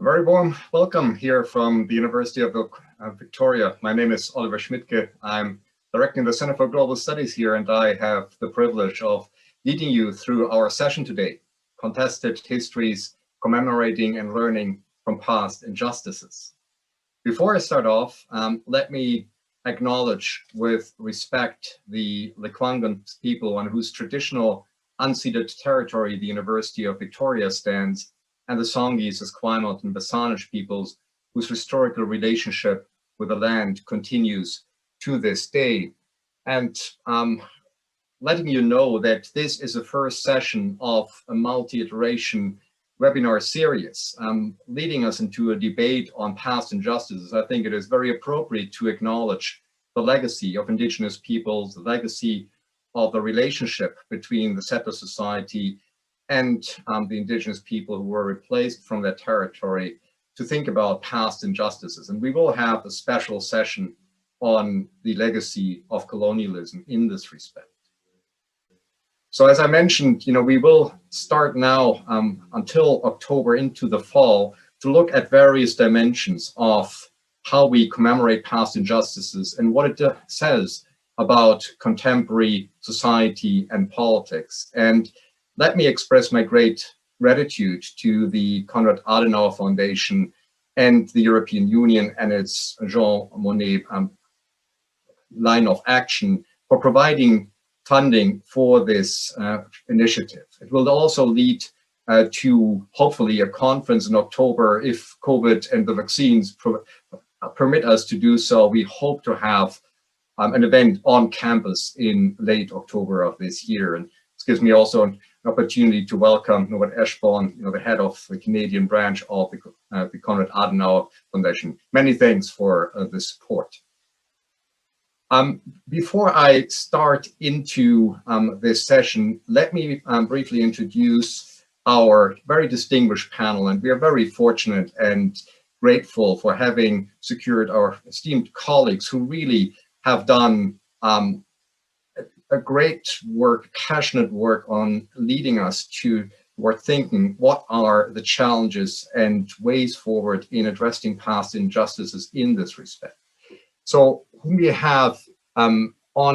A very warm welcome here from the University of Victoria. My name is Oliver Schmidtke. I'm directing the Center for Global Studies here, and I have the privilege of leading you through our session today, Contested Histories, Commemorating and Learning from Past Injustices. Before I start off, let me acknowledge with respect the Lekwungen people on whose traditional unceded territory the University of Victoria stands, and the Songhees, Esquimalt, and Basanish peoples whose historical relationship with the land continues to this day. And letting you know that this is the first session of a multi-iteration webinar series, leading us into a debate on past injustices. I think it is very appropriate to acknowledge the legacy of Indigenous peoples, the legacy of the relationship between the settler society and the Indigenous people who were replaced from their territory, to think about past injustices. And we will have a special session on the legacy of colonialism in this respect. So as I mentioned, we will start now until October into the fall to look at various dimensions of how we commemorate past injustices and what it says about contemporary society and politics. And let me express my great gratitude to the Konrad Adenauer Foundation and the European Union and its Jean Monnet line of action for providing funding for this initiative. It will also lead to hopefully a conference in October if COVID and the vaccines permit us to do so. We hope to have an event on campus in late October of this year. And this gives me also an opportunity to welcome Norbert Eschborn, the head of the Canadian branch of the Konrad Adenauer Foundation. Many thanks for the support. Before I start into this session, let me briefly introduce our very distinguished panel. And we are very fortunate and grateful for having secured our esteemed colleagues who really have done a great work, passionate work on leading us toward thinking what are the challenges and ways forward in addressing past injustices in this respect. So whom we have on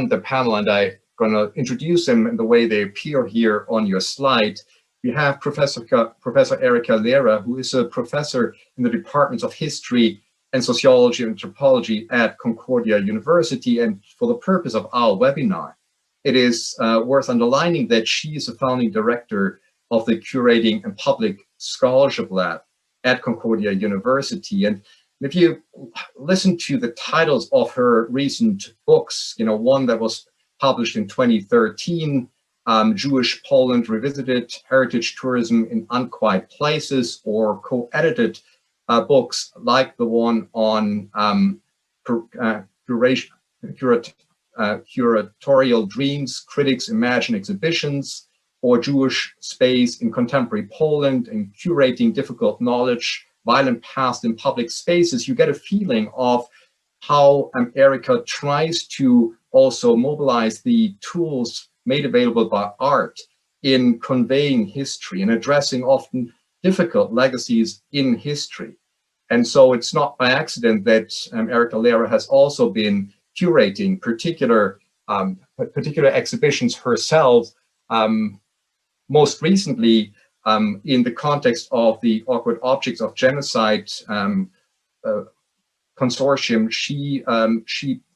the panel, and I'm going to introduce them in the way they appear here on your slide. We have Professor Erika Lehrer, who is a professor in the departments of history and sociology and anthropology at Concordia University. And for the purpose of our webinar, it is worth underlining that she is a founding director of the Curating and Public Scholarship Lab at Concordia University. And if you listen to the titles of her recent books, one that was published in 2013, Jewish Poland Revisited, Heritage Tourism in Unquiet Places, or co-edited books like the one on curatorial dreams, critics imagine exhibitions, or Jewish space in contemporary Poland and curating difficult knowledge, violent past in public spaces, you get a feeling of how Erika tries to also mobilize the tools made available by art in conveying history and addressing often difficult legacies in history. And so it's not by accident that Erika Lehrer has also been curating particular exhibitions herself, most recently in the context of the Awkward Objects of Genocide consortium. She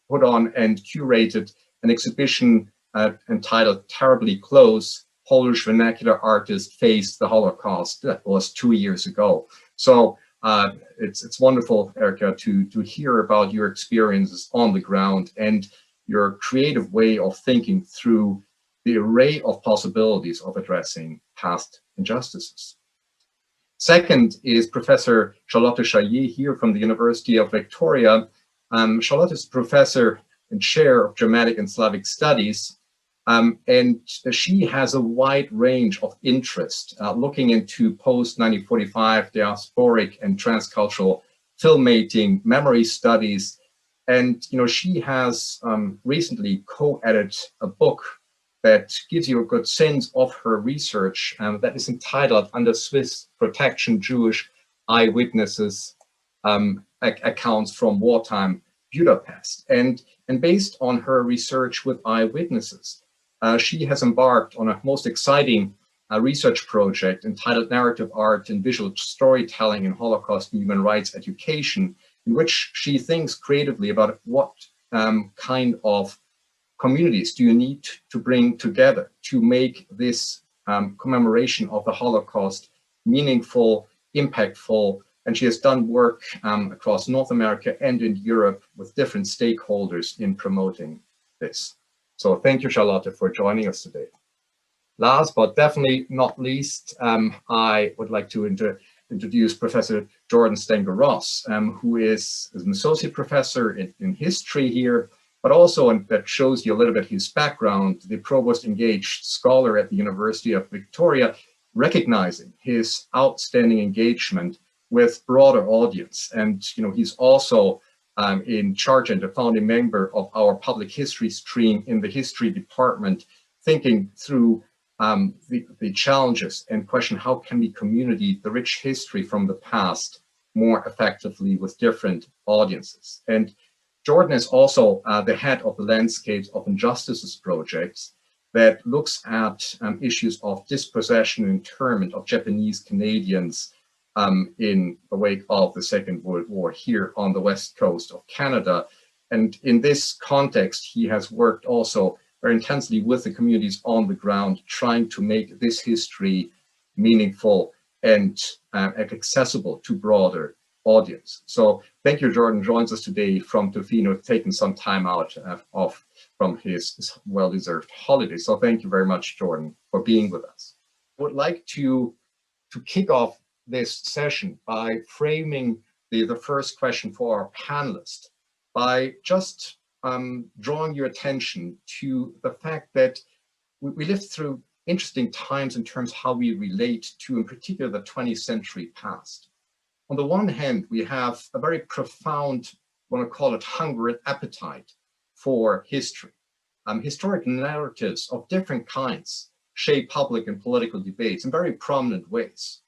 put on and curated an exhibition entitled Terribly Close, Polish Vernacular Artists Face the Holocaust. That was 2 years ago. So it's wonderful, Erika, to hear about your experiences on the ground and your creative way of thinking through the array of possibilities of addressing past injustices. Second is Professor Charlotte Chaillet here from the University of Victoria. Charlotte is professor and chair of Germanic and Slavic Studies, and she has a wide range of interest looking into post-1945 diasporic and transcultural filmmaking, memory studies, and she has recently co-edited a book that gives you a good sense of her research that is entitled Under Swiss Protection, Jewish eyewitnesses accounts from wartime Budapest. And based on her research with eyewitnesses, she has embarked on a most exciting research project entitled Narrative Art and Visual Storytelling in Holocaust and Human Rights Education, in which she thinks creatively about what kind of communities do you need to bring together to make this commemoration of the Holocaust meaningful, impactful. And she has done work across North America and in Europe with different stakeholders in promoting this. So thank you, Charlotte, for joining us today. Last but definitely not least, I would like to introduce Professor Jordan Stenger Ross, who is an associate professor in history here, but also, and that shows you a little bit his background, the provost engaged scholar at the University of Victoria, recognizing his outstanding engagement with broader audience. And he's also in charge and a founding member of our public history stream in the history department, thinking through the challenges and question how can we communicate the rich history from the past more effectively with different audiences. And Jordan is also the head of the Landscapes of Injustices projects that looks at issues of dispossession and internment of Japanese Canadians in the wake of the Second World War here on the west coast of Canada. And in this context, he has worked also very intensely with the communities on the ground, trying to make this history meaningful and accessible to broader audience. So thank you, Jordan joins us today from Tofino, taking some time out off from his well-deserved holiday. So thank you very much, Jordan, for being with us. I would like to kick off this session by framing the first question for our panelists by just drawing your attention to the fact that we lived through interesting times in terms of how we relate to, in particular, the 20th century past. On the one hand, we have a very profound, I want to call it hunger and appetite for history. Historic narratives of different kinds shape public and political debates in very prominent ways.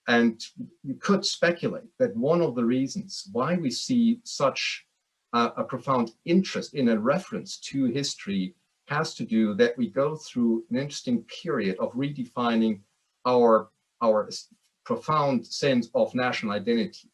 And you could speculate that one of the reasons why we see such a profound interest in a reference to history has to do that we go through an interesting period of redefining our profound sense of national identity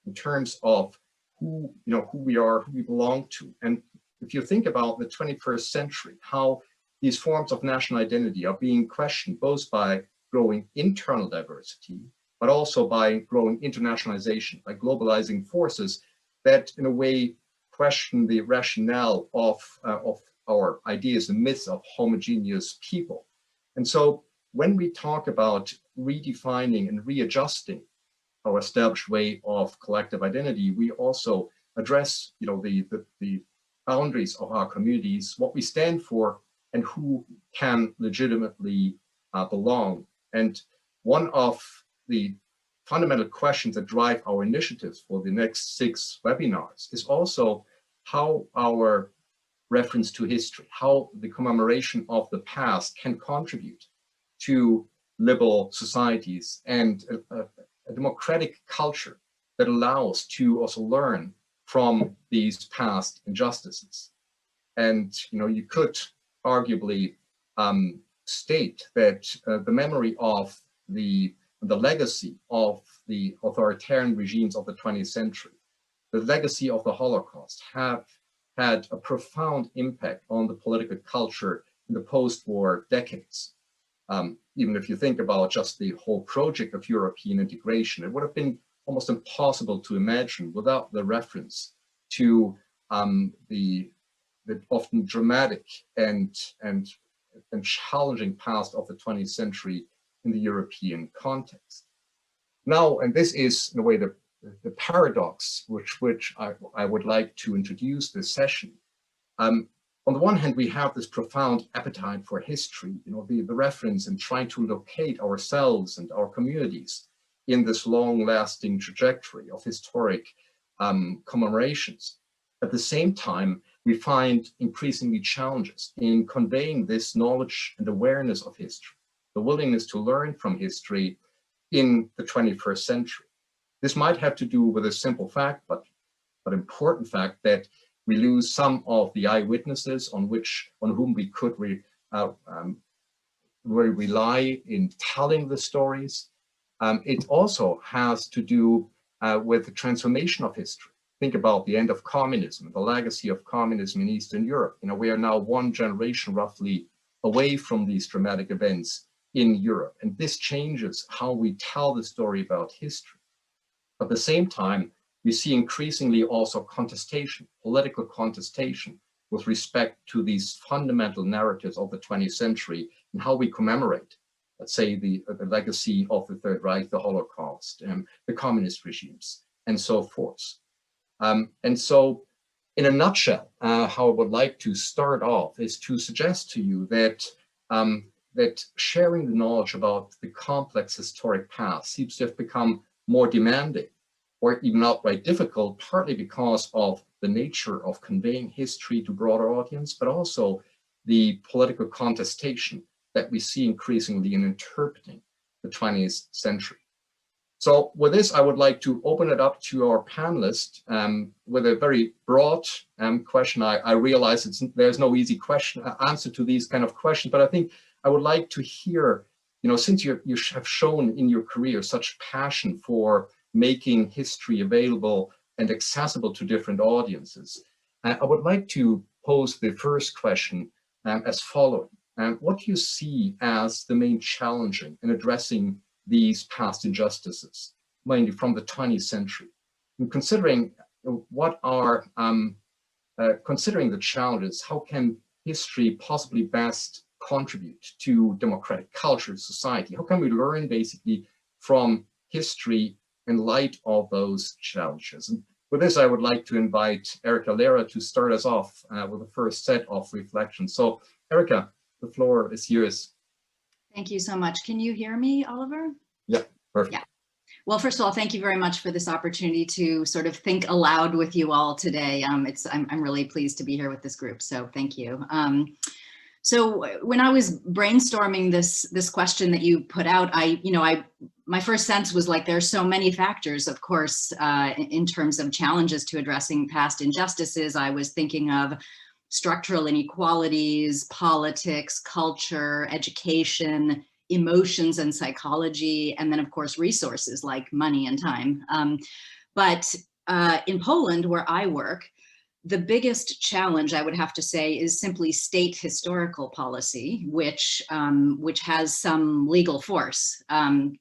in terms of who we are, who we belong to. And if you think about the 21st century, how these forms of national identity are being questioned both by growing internal diversity, but also by growing internationalization, by globalizing forces that in a way question the rationale of our ideas and myths of homogeneous people. And so when we talk about redefining and readjusting our established way of collective identity, we also address the boundaries of our communities, what we stand for, and who can legitimately belong. And one of the fundamental questions that drive our initiatives for the next 6 webinars is also how our reference to history, how the commemoration of the past can contribute to liberal societies and a democratic culture that allows to also learn from these past injustices. And you could arguably state that the memory of the legacy of the authoritarian regimes of the 20th century, the legacy of the Holocaust, have had a profound impact on the political culture in the post-war decades. Even if you think about just the whole project of European integration, it would have been almost impossible to imagine without the reference to the often dramatic and challenging past of the 20th century in the European context. Now, and this is in a way the paradox which I would like to introduce this session. On the one hand, we have this profound appetite for history, the reference and trying to locate ourselves and our communities in this long-lasting trajectory of historic commemorations. At the same time, we find increasingly challenges in conveying this knowledge and awareness of history, the willingness to learn from history in the 21st century. This might have to do with a simple fact, but important fact, that we lose some of the eyewitnesses on whom we could rely in telling the stories. It also has to do with the transformation of history. Think about the end of communism, the legacy of communism in Eastern Europe. You know, we are now one generation roughly away from these dramatic events in Europe, and this changes how we tell the story about history. At the same time, we see increasingly also contestation, political contestation, with respect to these fundamental narratives of the 20th century and how we commemorate, let's say, the legacy of the Third Reich, the Holocaust, the communist regimes, and so forth. And so, in a nutshell, how I would like to start off is to suggest to you that that sharing the knowledge about the complex historic past seems to have become more demanding, or even outright difficult, partly because of the nature of conveying history to broader audience, but also the political contestation that we see increasingly in interpreting the 20th century. So with this, I would like to open it up to our panelists with a very broad question. I realize there's no easy answer to these kind of questions, but I think I would like to hear, you know, since you have shown in your career such passion for making history available and accessible to different audiences, I would like to pose the first question as following. What do you see as the main challenging in addressing these past injustices, mainly from the 20th century? And considering considering the challenges, how can history possibly best contribute to democratic culture, society? How can we learn basically from history in light of those challenges? And with this, I would like to invite Erica Lera to start us off with the first set of reflections. So Erica, the floor is yours. Thank you so much. Can you hear me, Oliver? Yeah, perfect. Yeah. Well, first of all, thank you very much for this opportunity to sort of think aloud with you all today. I'm really pleased to be here with this group, so thank you. So when I was brainstorming this question that you put out, my first sense was like, there's so many factors, of course, in terms of challenges to addressing past injustices. I was thinking of structural inequalities, politics, culture, education, emotions and psychology, and then of course resources like money and time. But in Poland, where I work, the biggest challenge, I would have to say, is simply state historical policy, which has some legal force. And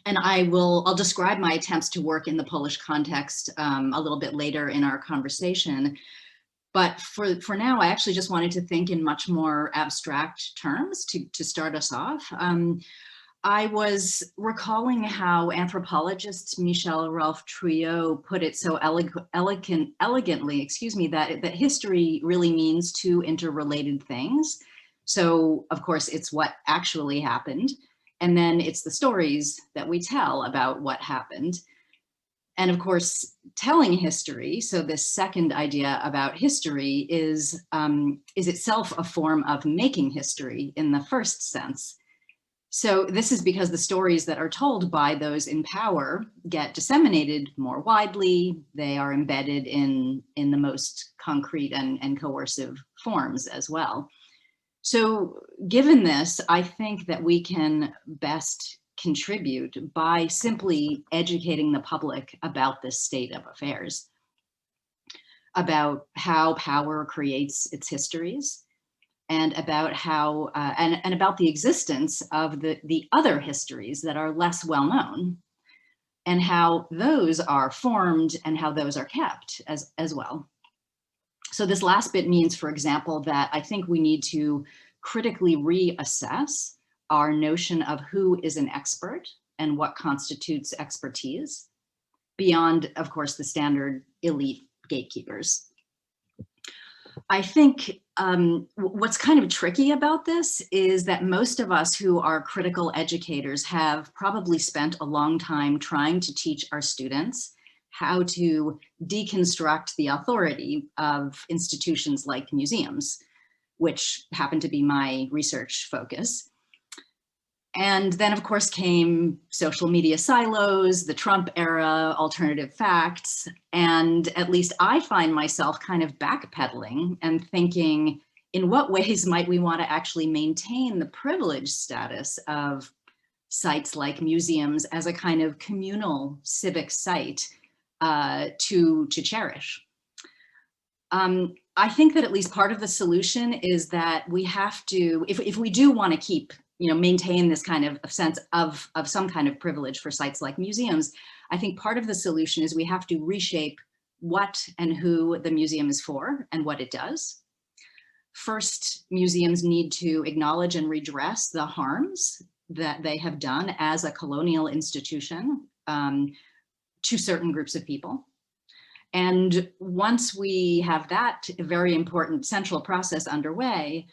I'll describe my attempts to work in the Polish context a little bit later in our conversation. But for now, I actually just wanted to think in much more abstract terms to start us off. I was recalling how anthropologist Michel Rolf Trouillot put it so elegantly, that history really means two interrelated things. So, of course, it's what actually happened, and then it's the stories that we tell about what happened. And of course, telling history, so this second idea about history is itself a form of making history in the first sense. So this is because the stories that are told by those in power get disseminated more widely. They are embedded in the most concrete and coercive forms as well. So given this, I think that we can best contribute by simply educating the public about this state of affairs, about how power creates its histories, and about how and about the existence of the other histories that are less well known, and how those are formed and how those are kept as well. So this last bit means, for example, that I think we need to critically reassess our notion of who is an expert and what constitutes expertise, beyond, of course, the standard elite gatekeepers. I think what's kind of tricky about this is that most of us who are critical educators have probably spent a long time trying to teach our students how to deconstruct the authority of institutions like museums, which happen to be my research focus. And then, of course, came social media silos, the Trump era, alternative facts. And at least I find myself kind of backpedaling and thinking, in what ways might we want to actually maintain the privileged status of sites like museums as a kind of communal civic site to cherish? I think that at least part of the solution is that we have to, if we do want to keep, maintain this kind of sense of some kind of privilege for sites like museums, I think part of the solution is we have to reshape what and who the museum is for and what it does. First, museums need to acknowledge and redress the harms that they have done as a colonial institution to certain groups of people. And once we have that very important central process underway,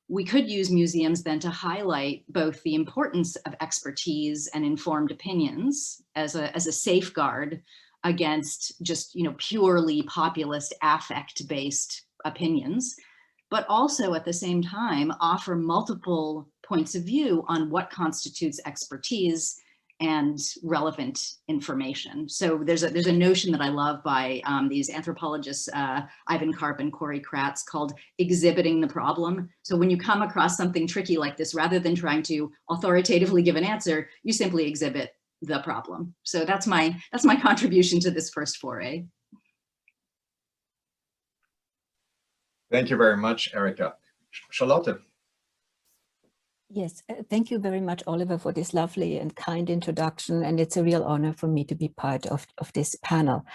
we could use museums then to highlight both the importance of expertise and informed opinions as a safeguard against just, purely populist affect-based opinions, but also at the same time offer multiple points of view on what constitutes expertise and relevant information. So there's a notion that I love by these anthropologists, Ivan Karp and Corey Kratz, called exhibiting the problem. So when you come across something tricky like this, rather than trying to authoritatively give an answer, you simply exhibit the problem. So that's my contribution to this first foray. Thank you very much, Erika. Charlotte. Yes, thank you very much, Oliver, for this lovely and kind introduction. And it's a real honor for me to be part of this panel.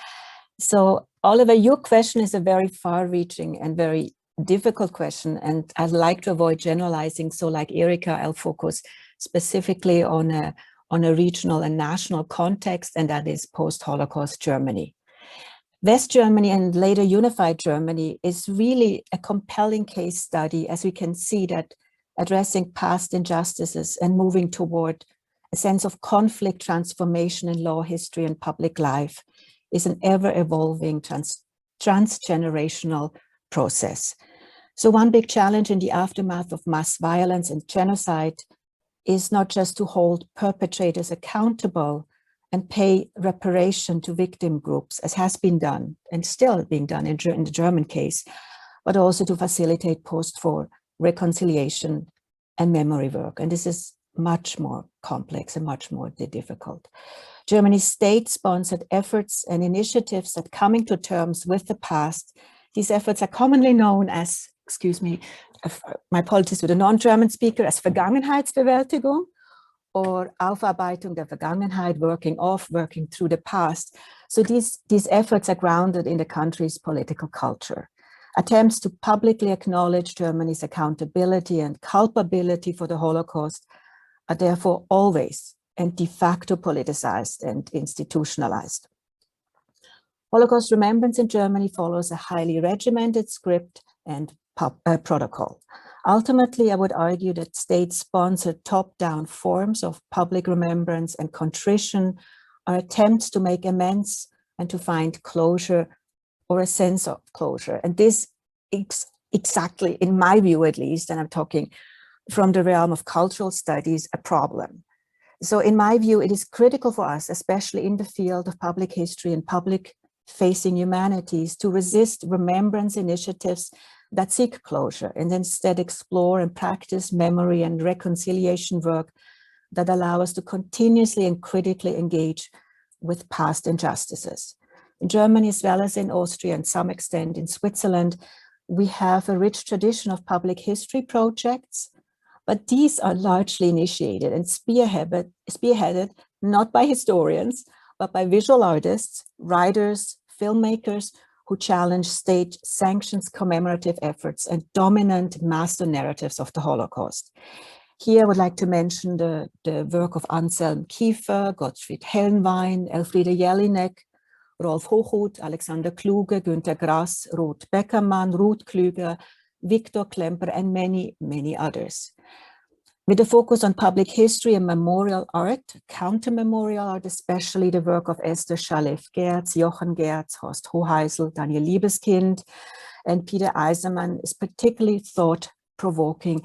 So, Oliver, your question is a very far-reaching and very difficult question. And I'd like to avoid generalizing. So like Erika, I'll focus specifically on a regional and national context, and that is post-Holocaust Germany. West Germany and later unified Germany is really a compelling case study, as we can see that addressing past injustices and moving toward a sense of conflict transformation in law, history, and public life is an ever-evolving transgenerational process. So one big challenge in the aftermath of mass violence and genocide is not just to hold perpetrators accountable and pay reparation to victim groups, as has been done and still being done in the German case, but also to facilitate post-war reconciliation and memory work. And this is much more complex and much more difficult. Germany's state-sponsored efforts and initiatives at coming to terms with the past, these efforts are commonly known as, excuse me, my apologies to the non-German speaker, as Vergangenheitsbewältigung, or Aufarbeitung der Vergangenheit, working through the past. So these efforts are grounded in the country's political culture. Attempts to publicly acknowledge Germany's accountability and culpability for the Holocaust are therefore always and de facto politicized and institutionalized. Holocaust remembrance in Germany follows a highly regimented script and protocol. Ultimately, I would argue that state-sponsored top-down forms of public remembrance and contrition are attempts to make amends and to find closure or a sense of closure. And this is exactly, in my view at least, and I'm talking from the realm of cultural studies, a problem. So in my view, it is critical for us, especially in the field of public history and public-facing humanities, to resist remembrance initiatives that seek closure and instead explore and practice memory and reconciliation work that allow us to continuously and critically engage with past injustices. In Germany, as well as in Austria and some extent in Switzerland, we have a rich tradition of public history projects, but these are largely initiated and spearheaded not by historians, but by visual artists, writers, filmmakers who challenge state-sanctioned commemorative efforts and dominant master narratives of the Holocaust. Here, I would like to mention the work of Anselm Kiefer, Gottfried Helnwein, Elfriede Jelinek, Rolf Hochhuth, Alexander Kluge, Günter Grass, Ruth Beckermann, Ruth Klüger, Viktor Klemper, and many, many others. With a focus on public history and memorial art, counter-memorial art, especially the work of Esther Schalef-Gerz, Jochen Gerz, Horst Hoheisel, Daniel Liebeskind, and Peter Eiserman is particularly thought-provoking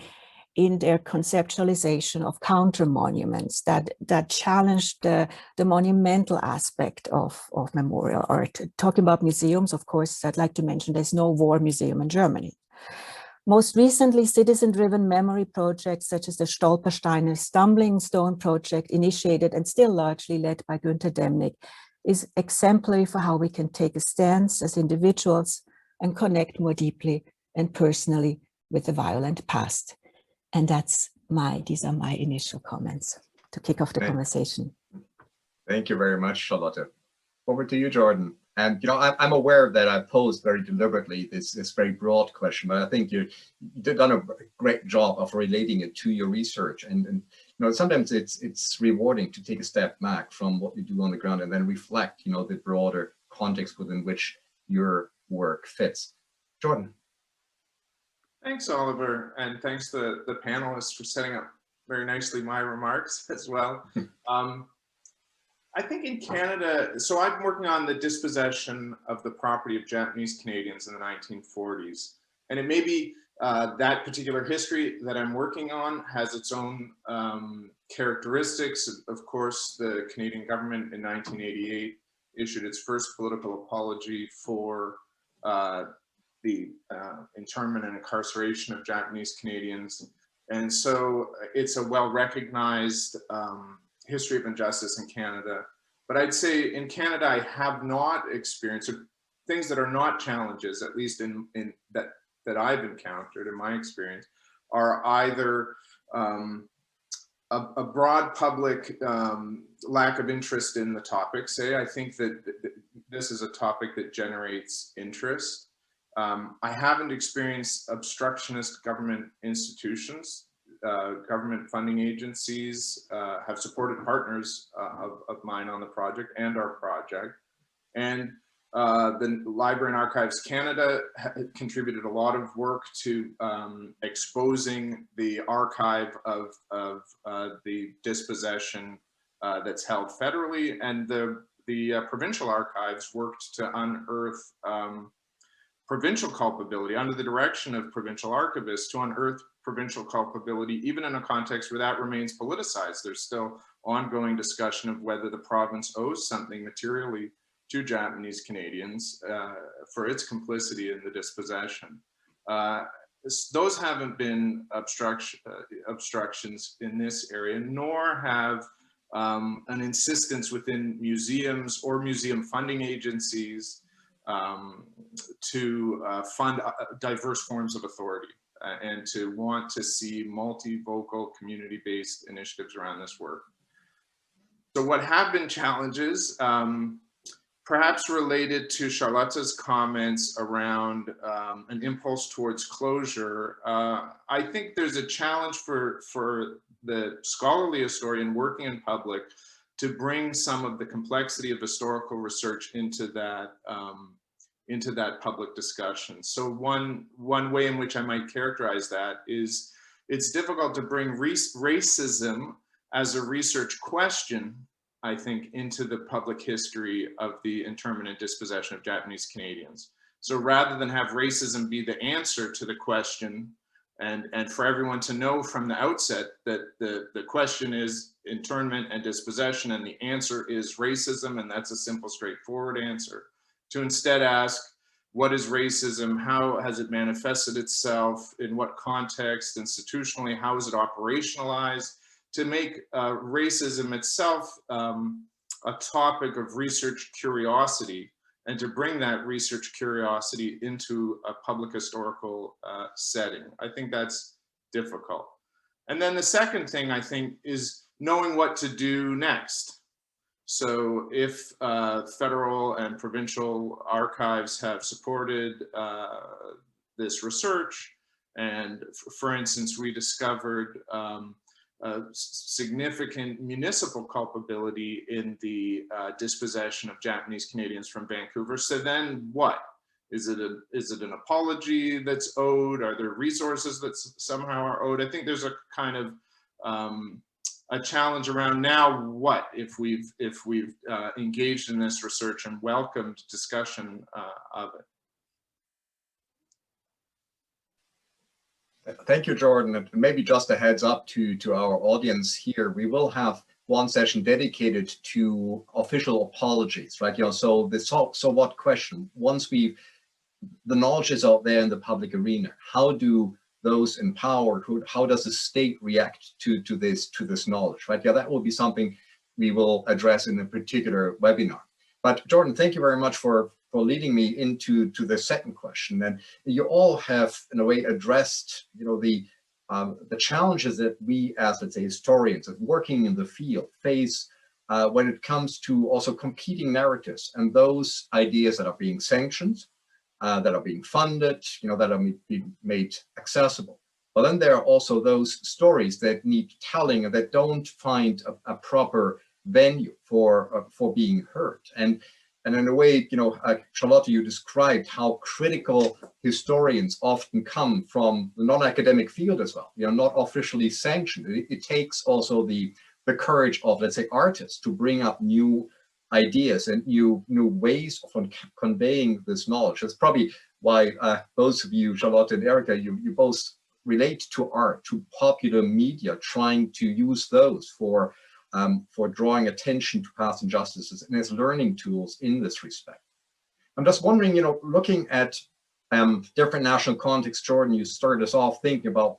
in their conceptualization of counter monuments that challenged the monumental aspect of memorial art. Talking about museums, of course, I'd like to mention there's no war museum in Germany. Most recently, citizen-driven memory projects such as the Stolpersteine Stumbling Stone project, initiated and still largely led by Günter Demnig, is exemplary for how we can take a stance as individuals and connect more deeply and personally with the violent past. And these are my initial comments to kick off the conversation. Thank you very much, Charlotte. Over to you, Jordan. And I'm aware that I posed very deliberately this very broad question, but I think you've done a great job of relating it to your research. And sometimes it's rewarding to take a step back from what you do on the ground and then reflect, the broader context within which your work fits. Jordan. Thanks, Oliver, and thanks to the panelists for setting up very nicely my remarks as well. I think in Canada, so I'm working on the dispossession of the property of Japanese Canadians in the 1940s. And it may be that particular history that I'm working on has its own characteristics. Of course, the Canadian government in 1988 issued its first political apology for the internment and incarceration of Japanese Canadians. And so it's a well-recognized history of injustice in Canada. But I'd say in Canada, I have not experienced things that are not challenges, at least in that I've encountered in my experience, are either a broad public lack of interest in the topic. Say, I think that this is a topic that generates interest. I haven't experienced obstructionist government institutions. Government funding agencies have supported partners of mine on the project and our project. And the Library and Archives Canada contributed a lot of work to exposing the archive of the dispossession that's held federally, and the provincial archives worked to unearth provincial culpability under the direction of provincial archivists to unearth provincial culpability, even in a context where that remains politicized. There's still ongoing discussion of whether the province owes something materially to Japanese Canadians for its complicity in the dispossession. Those haven't been obstructions in this area, nor have an insistence within museums or museum funding agencies to fund diverse forms of authority and to want to see multi-vocal community-based initiatives around this work. So what have been challenges, perhaps related to Charlotte's comments around an impulse towards closure, I think there's a challenge for the scholarly historian working in public to bring some of the complexity of historical research into that public discussion. So one way in which I might characterize that is it's difficult to bring racism as a research question, I think, into the public history of the internment and dispossession of Japanese Canadians. So rather than have racism be the answer to the question, and for everyone to know from the outset that the question is internment and dispossession and the answer is racism, and that's a simple, straightforward answer, to instead ask, what is racism? How has it manifested itself? In what context? Institutionally, how is it operationalized? To make racism itself a topic of research curiosity, and to bring that research curiosity into a public historical setting. I think that's difficult. And then the second thing, I think, is knowing what to do next. So if federal and provincial archives have supported this research, and for instance, we discovered significant municipal culpability in the dispossession of Japanese Canadians from Vancouver. So then what? Is it an apology that's owed? Are there resources that somehow are owed? I think there's a kind of a challenge around now what if we've engaged in this research and welcomed discussion of it. Thank you, Jordan. And maybe just a heads up to our audience here, we will have one session dedicated to official apologies, right? So the so what question, once the knowledge is out there in the public arena, how do those in power, how does the state react to this knowledge, right? Yeah, that will be something we will address in a particular webinar. But Jordan, thank you very much for leading me into the second question. And you all have, in a way, addressed, the challenges that we, as let's say historians of working in the field, face when it comes to also competing narratives and those ideas that are being sanctioned, that are being funded, that are being made accessible. But then there are also those stories that need telling and that don't find a proper venue for being heard. And in a way, Charlotte, you described how critical historians often come from the non-academic field as well, not officially sanctioned. It takes also the courage of, let's say, artists to bring up new ideas and new ways of conveying this knowledge. That's probably why both of you, Charlotte and Erica, you both relate to art, to popular media, trying to use those for drawing attention to past injustices and as learning tools in this respect. I'm just wondering, looking at different national contexts, Jordan, you started us off thinking about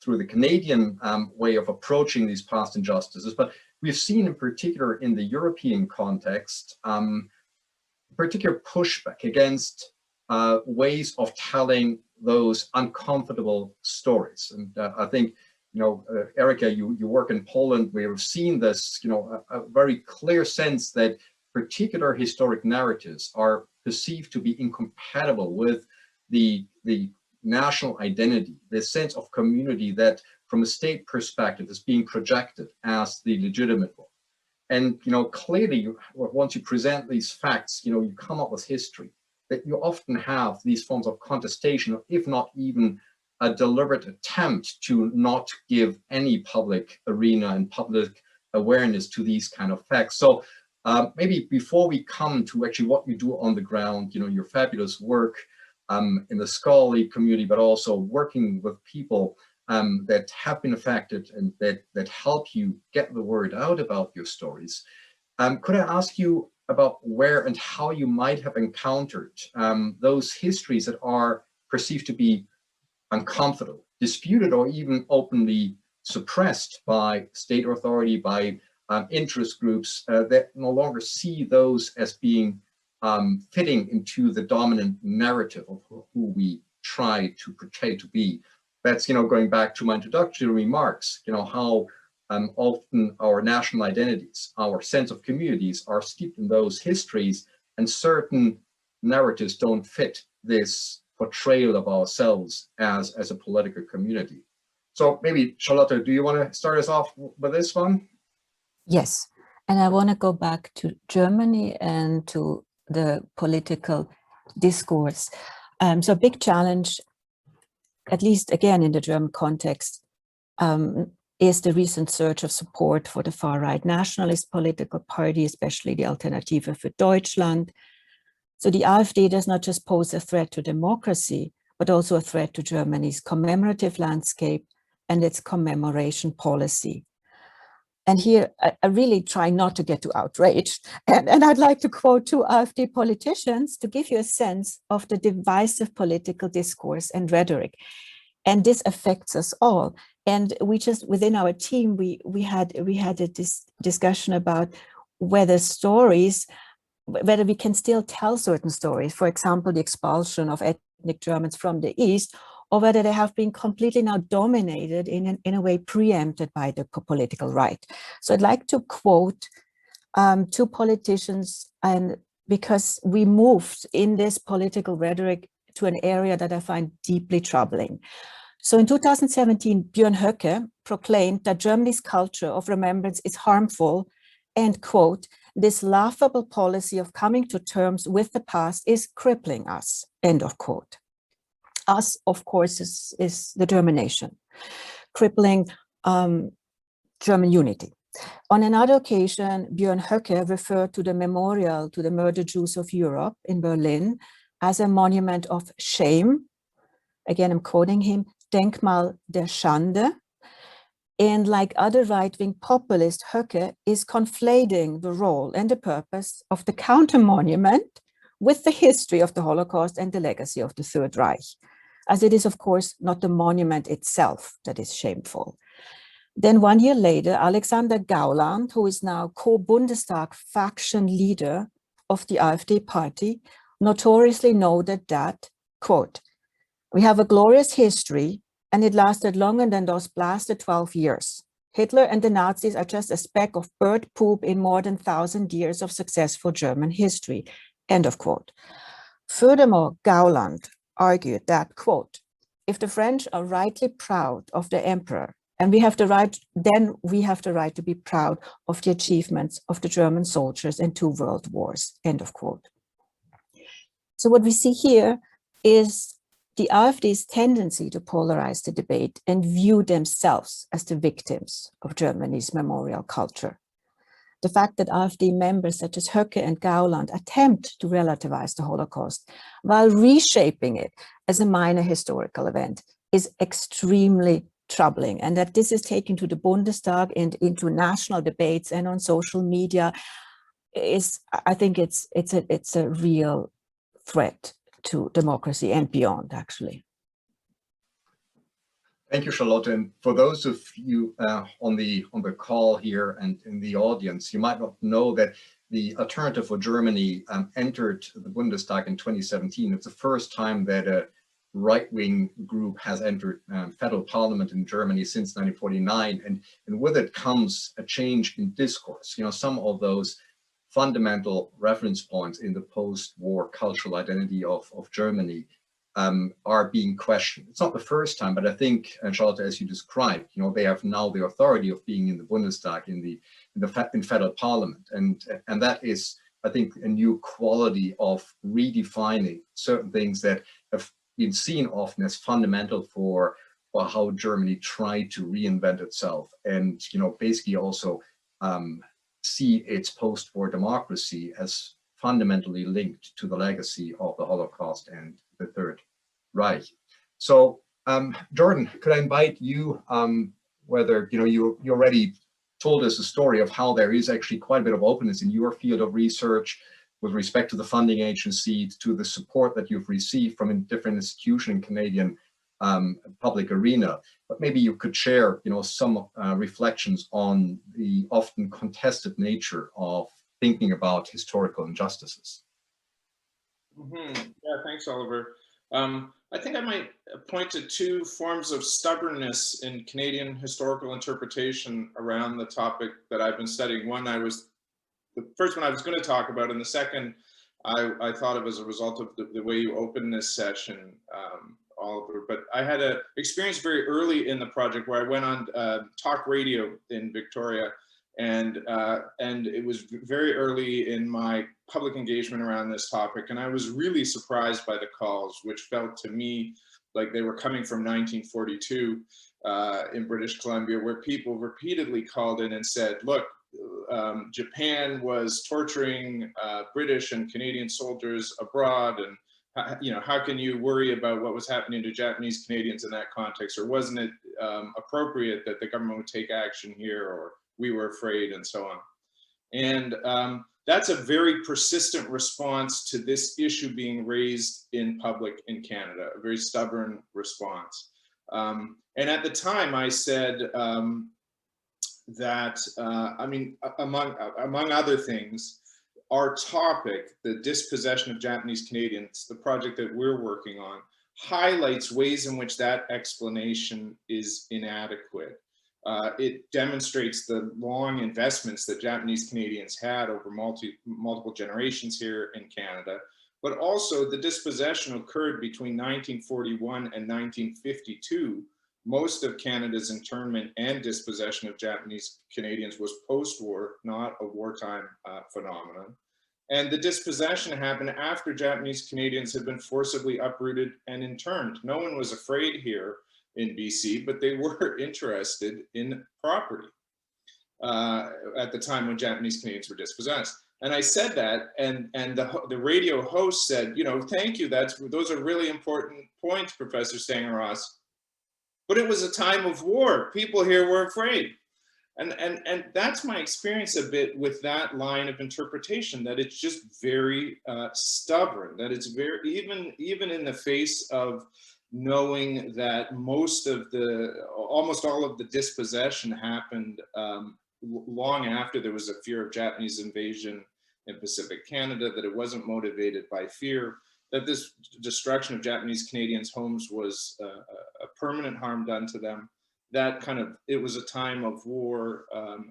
through the Canadian way of approaching these past injustices, but we've seen in particular in the European context, particular pushback against ways of telling those uncomfortable stories. And I think, Erica, you work in Poland, we have seen this, a very clear sense that particular historic narratives are perceived to be incompatible with the national identity, the sense of community that from a state perspective is being projected as the legitimate one. And, clearly, once you present these facts, you come up with history, that you often have these forms of contestation, if not even a deliberate attempt to not give any public arena and public awareness to these kind of facts. So maybe before we come to actually what you do on the ground, your fabulous work in the scholarly community, but also working with people that have been affected and that help you get the word out about your stories. Could I ask you about where and how you might have encountered those histories that are perceived to be uncomfortable, disputed, or even openly suppressed by state authority, by interest groups that no longer see those as being fitting into the dominant narrative of who we try to portray to be? That's, going back to my introductory remarks, how often our national identities, our sense of communities are steeped in those histories, and certain narratives don't fit this portrayal of ourselves as a political community. So maybe, Charlotte, do you want to start us off with this one? Yes, and I want to go back to Germany and to the political discourse. So a big challenge, at least again in the German context, is the recent surge of support for the far-right nationalist political party, especially the Alternative für Deutschland. So the AfD does not just pose a threat to democracy, but also a threat to Germany's commemorative landscape and its commemoration policy. And here, I really try not to get too outraged. And I'd like to quote two AfD politicians to give you a sense of the divisive political discourse and rhetoric. And this affects us all. And we just, within our team, we had a discussion about whether we can still tell certain stories, for example, the expulsion of ethnic Germans from the East, or whether they have been completely now dominated in a way preempted by the political right. So I'd like to quote two politicians, and because we moved in this political rhetoric to an area that I find deeply troubling. So in 2017, Björn Höcke proclaimed that Germany's culture of remembrance is harmful, and quote, "This laughable policy of coming to terms with the past is crippling us," end of quote. Us, of course, is the German nation, crippling German unity. On another occasion, Björn Höcke referred to the memorial to the murdered Jews of Europe in Berlin as a monument of shame. Again, I'm quoting him, Denkmal der Schande. And like other right-wing populists, Höcke is conflating the role and the purpose of the counter-monument with the history of the Holocaust and the legacy of the Third Reich, as it is, of course, not the monument itself that is shameful. Then 1 year later, Alexander Gauland, who is now co-Bundestag faction leader of the AfD party, notoriously noted that, quote, "We have a glorious history, and it lasted longer than those blasted 12 years. Hitler and the Nazis are just a speck of bird poop in more than 1,000 years of successful German history," end of quote. Furthermore, Gauland argued that, quote, "If the French are rightly proud of their emperor, and we have the right, then we have the right to be proud of the achievements of the German soldiers in 2 world wars," end of quote. So what we see here is the AfD's tendency to polarize the debate and view themselves as the victims of Germany's memorial culture. The fact that AfD members such as Höcke and Gauland attempt to relativize the Holocaust while reshaping it as a minor historical event is extremely troubling, and that this is taken to the Bundestag and into national debates and on social media is, I think it's a real threat to democracy and beyond, actually. Thank you, Charlotte. And for those of you on the call here and in the audience, you might not know that the Alternative for Germany entered the Bundestag in 2017. It's the first time that a right-wing group has entered federal parliament in Germany since 1949, and with it comes a change in discourse. You know, some of those fundamental reference points in the post-war cultural identity of Germany are being questioned. It's not the first time, but I think, Charlotte, as you described, you know, they have now the authority of being in the Bundestag, in federal parliament, and that is, I think, a new quality of redefining certain things that have been seen often as fundamental for how Germany tried to reinvent itself, and, you know, basically also see its post-war democracy as fundamentally linked to the legacy of the Holocaust and the Third Reich. So, Jordan, could I invite you, whether, you know, you already told us a story of how there is actually quite a bit of openness in your field of research with respect to the funding agency, to the support that you've received from a different institution in Canadian public arena, but maybe you could share, you know, some reflections on the often contested nature of thinking about historical injustices. Yeah, thanks, Oliver. I think I might point to 2 forms of stubbornness in Canadian historical interpretation around the topic that I've been studying. The first one I was going to talk about, and the second I thought of as a result of the way you opened this session, Oliver. But I had an experience very early in the project where I went on talk radio in Victoria, and it was very early in my public engagement around this topic, and I was really surprised by the calls, which felt to me like they were coming from 1942 in British Columbia, where people repeatedly called in and said, look, Japan was torturing British and Canadian soldiers abroad, and you know, how can you worry about what was happening to Japanese Canadians in that context, or wasn't it appropriate that the government would take action here, or we were afraid, and so on. And that's a very persistent response to this issue being raised in public in Canada, a very stubborn response. And at the time I said that, I mean, among other things, our topic, the dispossession of Japanese Canadians, the project that we're working on, highlights ways in which that explanation is inadequate. It demonstrates the long investments that Japanese Canadians had over multiple generations here in Canada, but also the dispossession occurred between 1941 and 1952. Most of Canada's internment and dispossession of Japanese Canadians was post-war, not a wartime phenomenon. And the dispossession happened after Japanese Canadians had been forcibly uprooted and interned. No one was afraid here in BC, but they were interested in property at the time when Japanese Canadians were dispossessed. And I said that, and the radio host said, you know, thank you, those are really important points, Professor Stenger. but it was a time of war. People here were afraid. And that's my experience a bit with that line of interpretation, that it's just very stubborn, that it's very, even in the face of knowing that almost all of the dispossession happened long after there was a fear of Japanese invasion in Pacific Canada, that it wasn't motivated by fear, that this destruction of Japanese Canadians' homes was a permanent harm done to them. That kind of, it was a time of war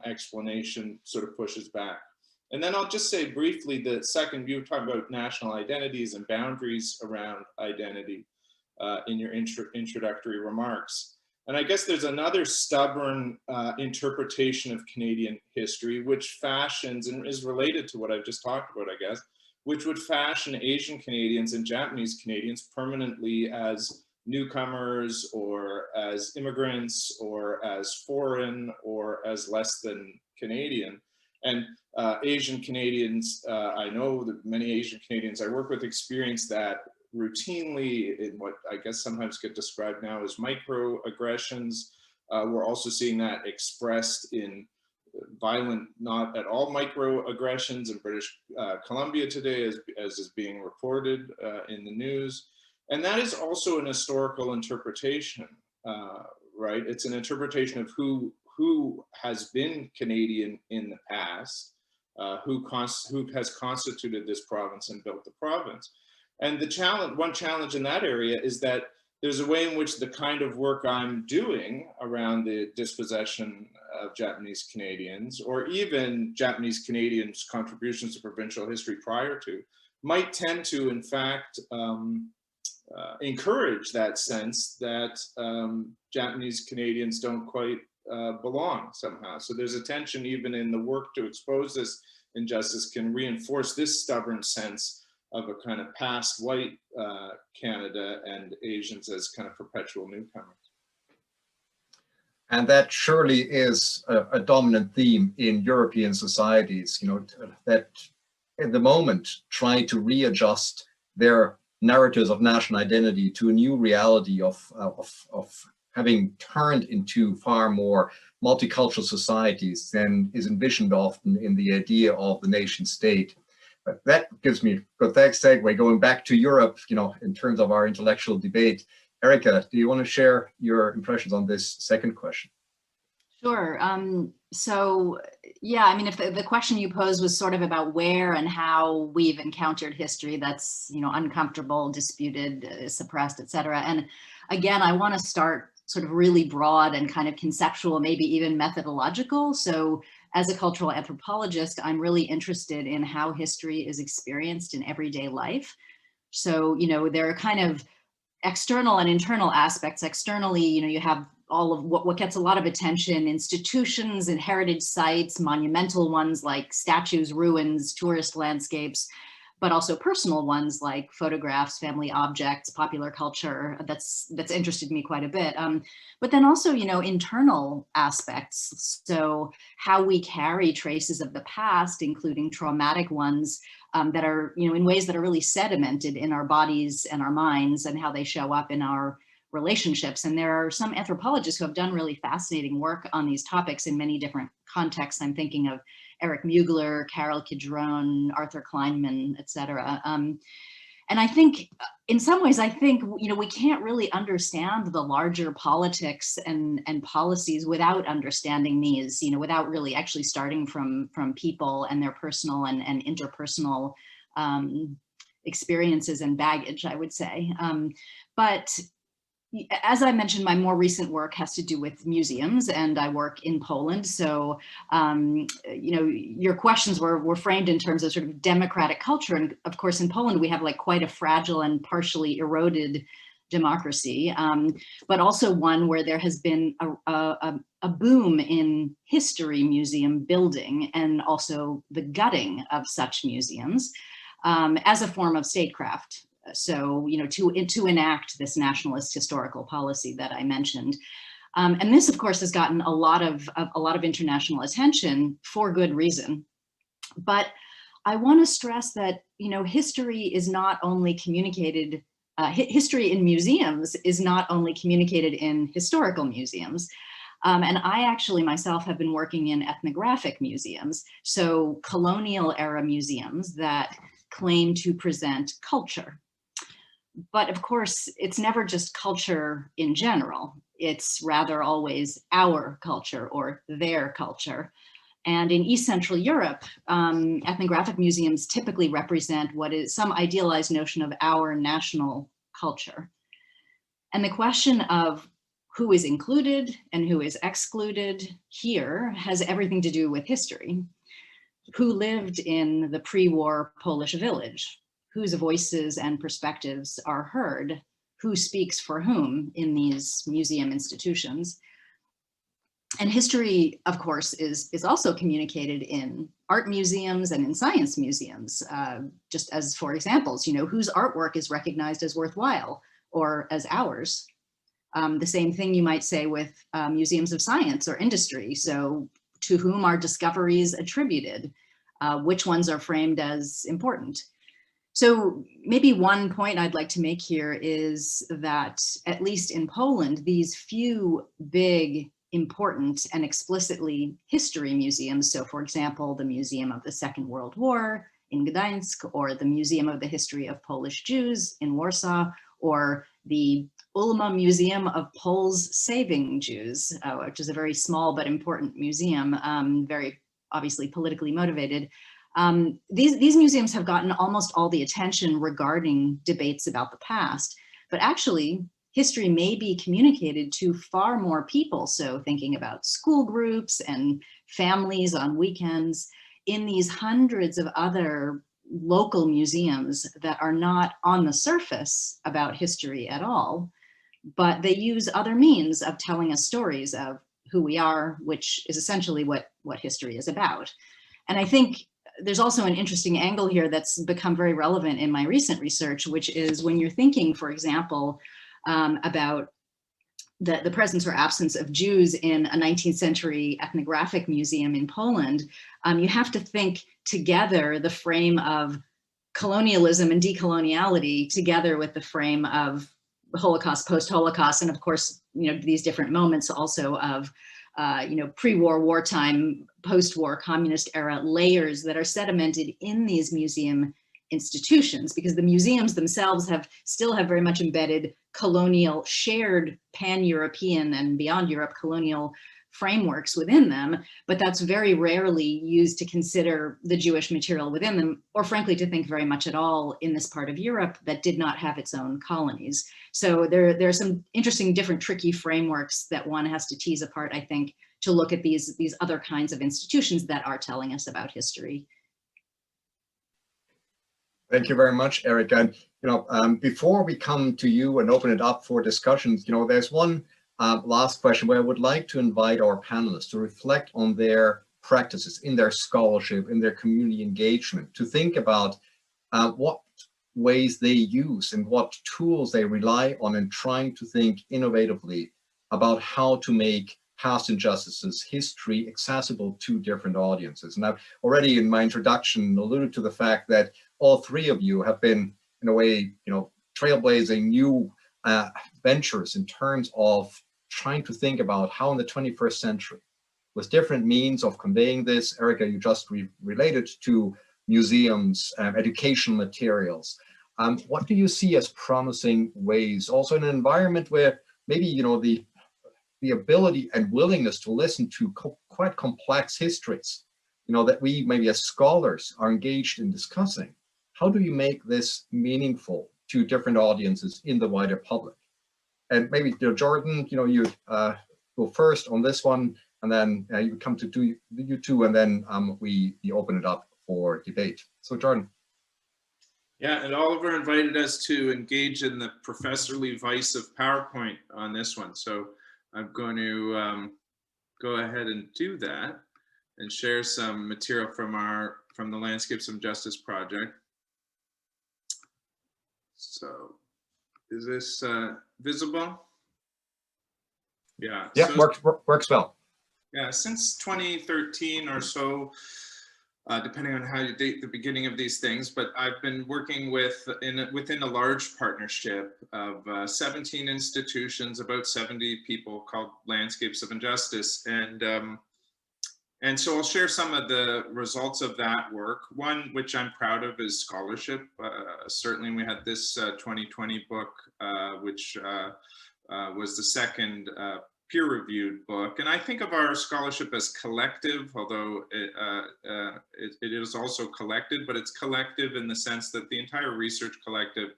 explanation sort of pushes back. And then I'll just say briefly, the second, you were talking about national identities and boundaries around identity in your introductory remarks. And I guess there's another stubborn interpretation of Canadian history, which fashions and is related to what I've just talked about, I guess, which would fashion Asian Canadians and Japanese Canadians permanently as newcomers or as immigrants or as foreign or as less than Canadian. And Asian Canadians, I know that many Asian Canadians I work with experience that routinely in what I guess sometimes get described now as microaggressions. We're also seeing that expressed in violent, not at all microaggressions in British Columbia today, as is being reported in the news. And that is also an historical interpretation, right? It's an interpretation of who has been Canadian in the past, who has constituted this province and built the province. And the challenge, one challenge in that area is that there's a way in which the kind of work I'm doing around the dispossession of Japanese Canadians, or even Japanese Canadians' contributions to provincial history prior to, might tend to, in fact, encourage that sense that Japanese Canadians don't quite belong somehow. So there's a tension even in the work to expose this injustice can reinforce this stubborn sense of a kind of past white Canada and Asians as kind of perpetual newcomers. And that surely is a dominant theme in European societies, you know, that at the moment try to readjust their narratives of national identity to a new reality of having turned into far more multicultural societies than is envisioned often in the idea of the nation state. But that gives me a good segue going back to Europe, you know, in terms of our intellectual debate. Erica, do you want to share your impressions on this second question? Sure. So, yeah, I mean, if the question you posed was sort of about where and how we've encountered history that's, you know, uncomfortable, disputed, suppressed, et cetera. And again, I want to start sort of really broad and kind of conceptual, maybe even methodological. So as a cultural anthropologist, I'm really interested in how history is experienced in everyday life. So, you know, there are kind of external and internal aspects. Externally, you know, you have all of what gets a lot of attention, institutions and heritage sites, monumental ones like statues, ruins, tourist landscapes, but also personal ones like photographs, family objects, popular culture. That's interested me quite a bit. But then also, you know, internal aspects. So how we carry traces of the past, including traumatic ones that are, you know, in ways that are really sedimented in our bodies and our minds, and how they show up in our relationships. And there are some anthropologists who have done really fascinating work on these topics in many different contexts. I'm thinking of Eric Mugler, Carol Kidron, Arthur Kleinman, et cetera. And I think in some ways, I think, you know, we can't really understand the larger politics and policies without understanding these, you know, without really actually starting from people and their personal and interpersonal experiences and baggage, I would say. But as I mentioned, my more recent work has to do with museums, and I work in Poland. So, you know, your questions were framed in terms of sort of democratic culture. And of course, in Poland, we have like quite a fragile and partially eroded democracy, but also one where there has been a boom in history museum building, and also the gutting of such museums as a form of statecraft. So, you know, to enact this nationalist historical policy that I mentioned. And this, of course, has gotten a lot of international attention for good reason. But I want to stress that, you know, history is not only communicated history in museums is not only communicated in historical museums. And I actually myself have been working in ethnographic museums, so colonial era museums that claim to present culture. But of course, it's never just culture in general. It's rather always our culture or their culture. And in East Central Europe, ethnographic museums typically represent what is some idealized notion of our national culture. And the question of who is included and who is excluded here has everything to do with history. Who lived in the pre-war Polish village? Whose voices and perspectives are heard? Who speaks for whom in these museum institutions? And history, of course, is also communicated in art museums and in science museums, just as for examples, whose artwork is recognized as worthwhile or as ours. The same thing you might say with museums of science or industry. So to whom are discoveries attributed? Which ones are framed as important? So maybe one point I'd like to make here is that, at least in Poland, these few big, important, and explicitly history museums, so for example, the Museum of the Second World War in Gdańsk, or the Museum of the History of Polish Jews in Warsaw, or the Ulma Museum of Poles Saving Jews, which is a very small but important museum, very obviously politically motivated. These museums have gotten almost all the attention regarding debates about the past, but actually history may be communicated to far more people. So thinking about school groups and families on weekends in these hundreds of other local museums that are not on the surface about history at all, but they use other means of telling us stories of who we are, which is essentially what history is about. And I think there's also an interesting angle here that's become very relevant in my recent research, which is when you're thinking, for example, about the presence or absence of Jews in a 19th century ethnographic museum in Poland, you have to think together the frame of colonialism and decoloniality together with the frame of Holocaust, post-Holocaust, and of course, these different moments also of pre-war, wartime, post-war communist era layers that are sedimented in these museum institutions, because the museums themselves still have very much embedded colonial, shared pan-European and beyond Europe colonial frameworks within them, but that's very rarely used to consider the Jewish material within them, or frankly, to think very much at all in this part of Europe that did not have its own colonies. So there are some interesting, different, tricky frameworks that one has to tease apart, I think, to look at these other kinds of institutions that are telling us about history. Thank you very much, Eric. And before we come to you and open it up for discussions, there's one last question where I would like to invite our panelists to reflect on their practices in their scholarship, in their community engagement, to think about what ways they use and what tools they rely on in trying to think innovatively about how to make past injustices, history, accessible to different audiences. And I've already in my introduction alluded to the fact that all three of you have been, in a way, trailblazing new ventures in terms of trying to think about how in the 21st century, with different means of conveying this, Erica, you just related to museums, educational materials. What do you see as promising ways, also in an environment where maybe, the ability and willingness to listen to quite complex histories, that we maybe as scholars are engaged in discussing? How do you make this meaningful to different audiences in the wider public? And maybe, Jordan, you go first on this one, and then you come to you two, and then we open it up for debate. So, Jordan. Yeah, and Oliver invited us to engage in the professorly vice of PowerPoint on this one. So I'm going to go ahead and do that and share some material from the Landscapes of Justice project. So is this visible? Yeah. Yeah, so, works well. Yeah, since 2013 or so, depending on how you date the beginning of these things, but I've been working within a large partnership of 17 institutions, about 70 people, called Landscapes of Injustice. And so I'll share some of the results of that work. One, which I'm proud of, is scholarship. Certainly we had this 2020 book, which was the second peer-reviewed book. And I think of our scholarship as collective, although it is also collected, but it's collective in the sense that the entire research collective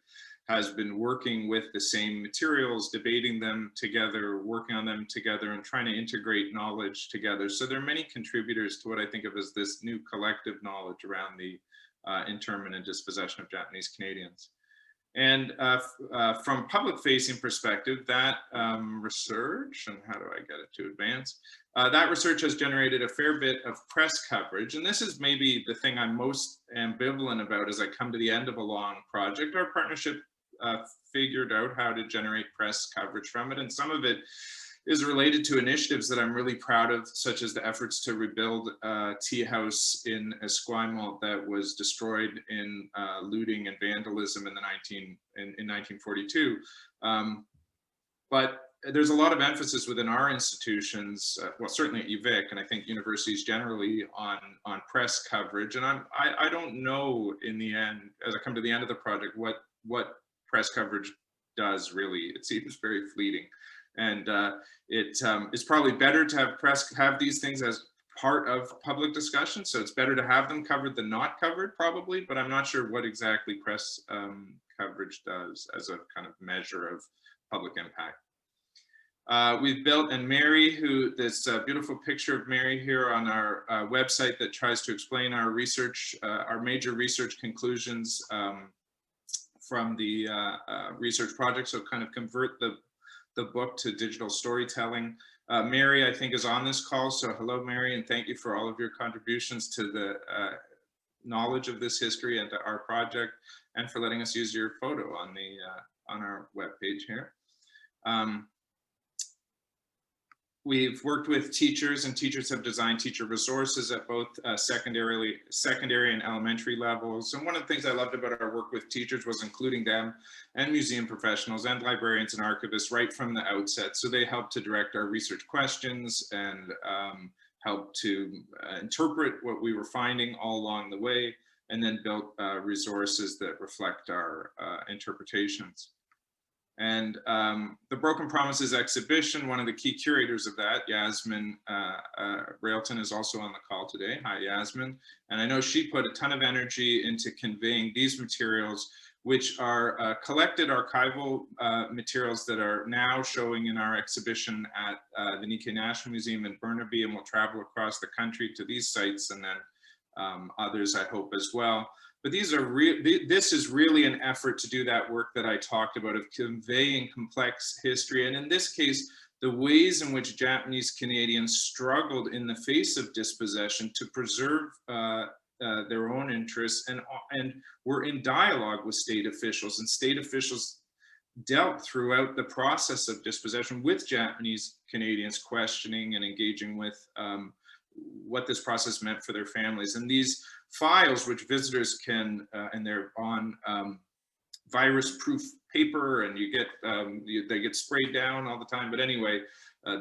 has been working with the same materials, debating them together, working on them together, and trying to integrate knowledge together. So there are many contributors to what I think of as this new collective knowledge around the internment and dispossession of Japanese Canadians. And from public-facing perspective, that research, and how do I get it to advance? That research has generated a fair bit of press coverage, and this is maybe the thing I'm most ambivalent about as I come to the end of a long project. Our partnership figured out how to generate press coverage from it, and some of it is related to initiatives that I'm really proud of, such as the efforts to rebuild a tea house in Esquimalt that was destroyed in looting and vandalism in 1942. But there's a lot of emphasis within our institutions, well, certainly at UVic, and I think universities generally, on press coverage. And I don't know in the end, as I come to the end of the project, what press coverage does really. It seems very fleeting. And it's probably better to have these things as part of public discussion. So it's better to have them covered than not covered, probably, but I'm not sure what exactly press coverage does as a kind of measure of public impact. We've built, and Mary, this beautiful picture of Mary here on our website that tries to explain our research, our major research conclusions from the research project. So kind of convert the book to digital storytelling. Mary, I think, is on this call. So hello, Mary, and thank you for all of your contributions to the knowledge of this history and to our project, and for letting us use your photo on our webpage here. We've worked with teachers, and teachers have designed teacher resources at both secondary and elementary levels. And one of the things I loved about our work with teachers was including them and museum professionals and librarians and archivists right from the outset. So they helped to direct our research questions and help to interpret what we were finding all along the way, and then built resources that reflect our interpretations. And the Broken Promises exhibition, one of the key curators of that, Yasmin Railton, is also on the call today. Hi, Yasmin. And I know she put a ton of energy into conveying these materials, which are collected archival materials that are now showing in our exhibition at the Nikkei National Museum in Burnaby, and will travel across the country to these sites, and then others, I hope, as well. But this is really an effort to do that work that I talked about, of conveying complex history. And in this case, the ways in which Japanese Canadians struggled in the face of dispossession to preserve their own interests, and were in dialogue with state officials, and state officials dealt throughout the process of dispossession with Japanese Canadians, questioning and engaging with what this process meant for their families. And these files, which visitors can, and they're on virus-proof paper, and you get they get sprayed down all the time. But anyway,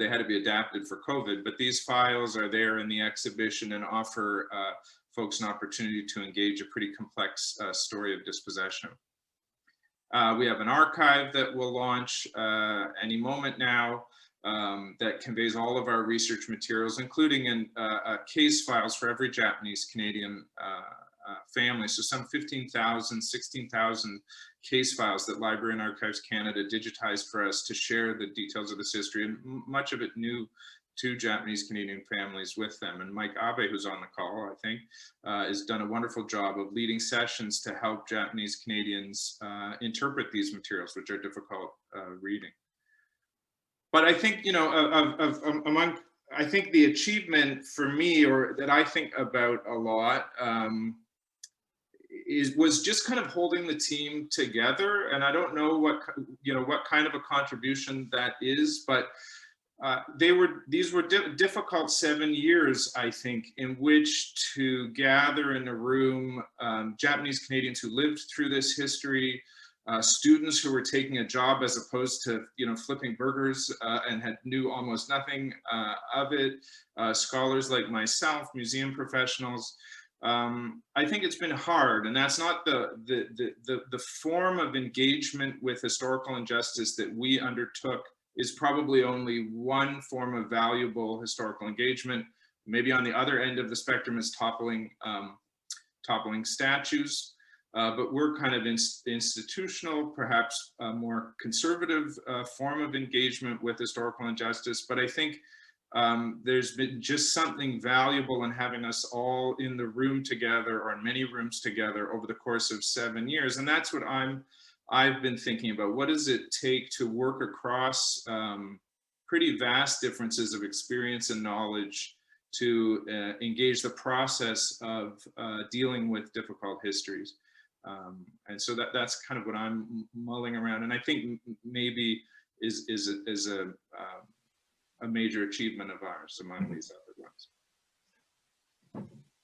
they had to be adapted for COVID. But these files are there in the exhibition and offer folks an opportunity to engage a pretty complex story of dispossession. We have an archive that will launch any moment now, that conveys all of our research materials, including in case files for every Japanese Canadian family. So some 15,000, 16,000 case files that Library and Archives Canada digitized for us to share the details of this history, and much of it new to Japanese Canadian families with them. And Mike Abe, who's on the call, I think, has done a wonderful job of leading sessions to help Japanese Canadians interpret these materials, which are difficult reading. But I think, you know, I think the achievement for me, or that I think about a lot, was just kind of holding the team together. And I don't know what kind of a contribution that is, but these were difficult 7 years, I think, in which to gather in a room Japanese Canadians who lived through this history, students who were taking a job as opposed to, you know, flipping burgers and knew almost nothing of it, scholars like myself, museum professionals. I think it's been hard, and that's not the form of engagement with historical injustice that we undertook is probably only one form of valuable historical engagement. Maybe on the other end of the spectrum is toppling statues, but we're kind of institutional, perhaps a more conservative form of engagement with historical injustice. But I think there's been just something valuable in having us all in the room together, or in many rooms together, over the course of 7 years. And that's what I've been thinking about. What does it take to work across pretty vast differences of experience and knowledge to engage the process of dealing with difficult histories? And so that's kind of what I'm mulling around, and I think maybe is a major achievement of ours among these other ones.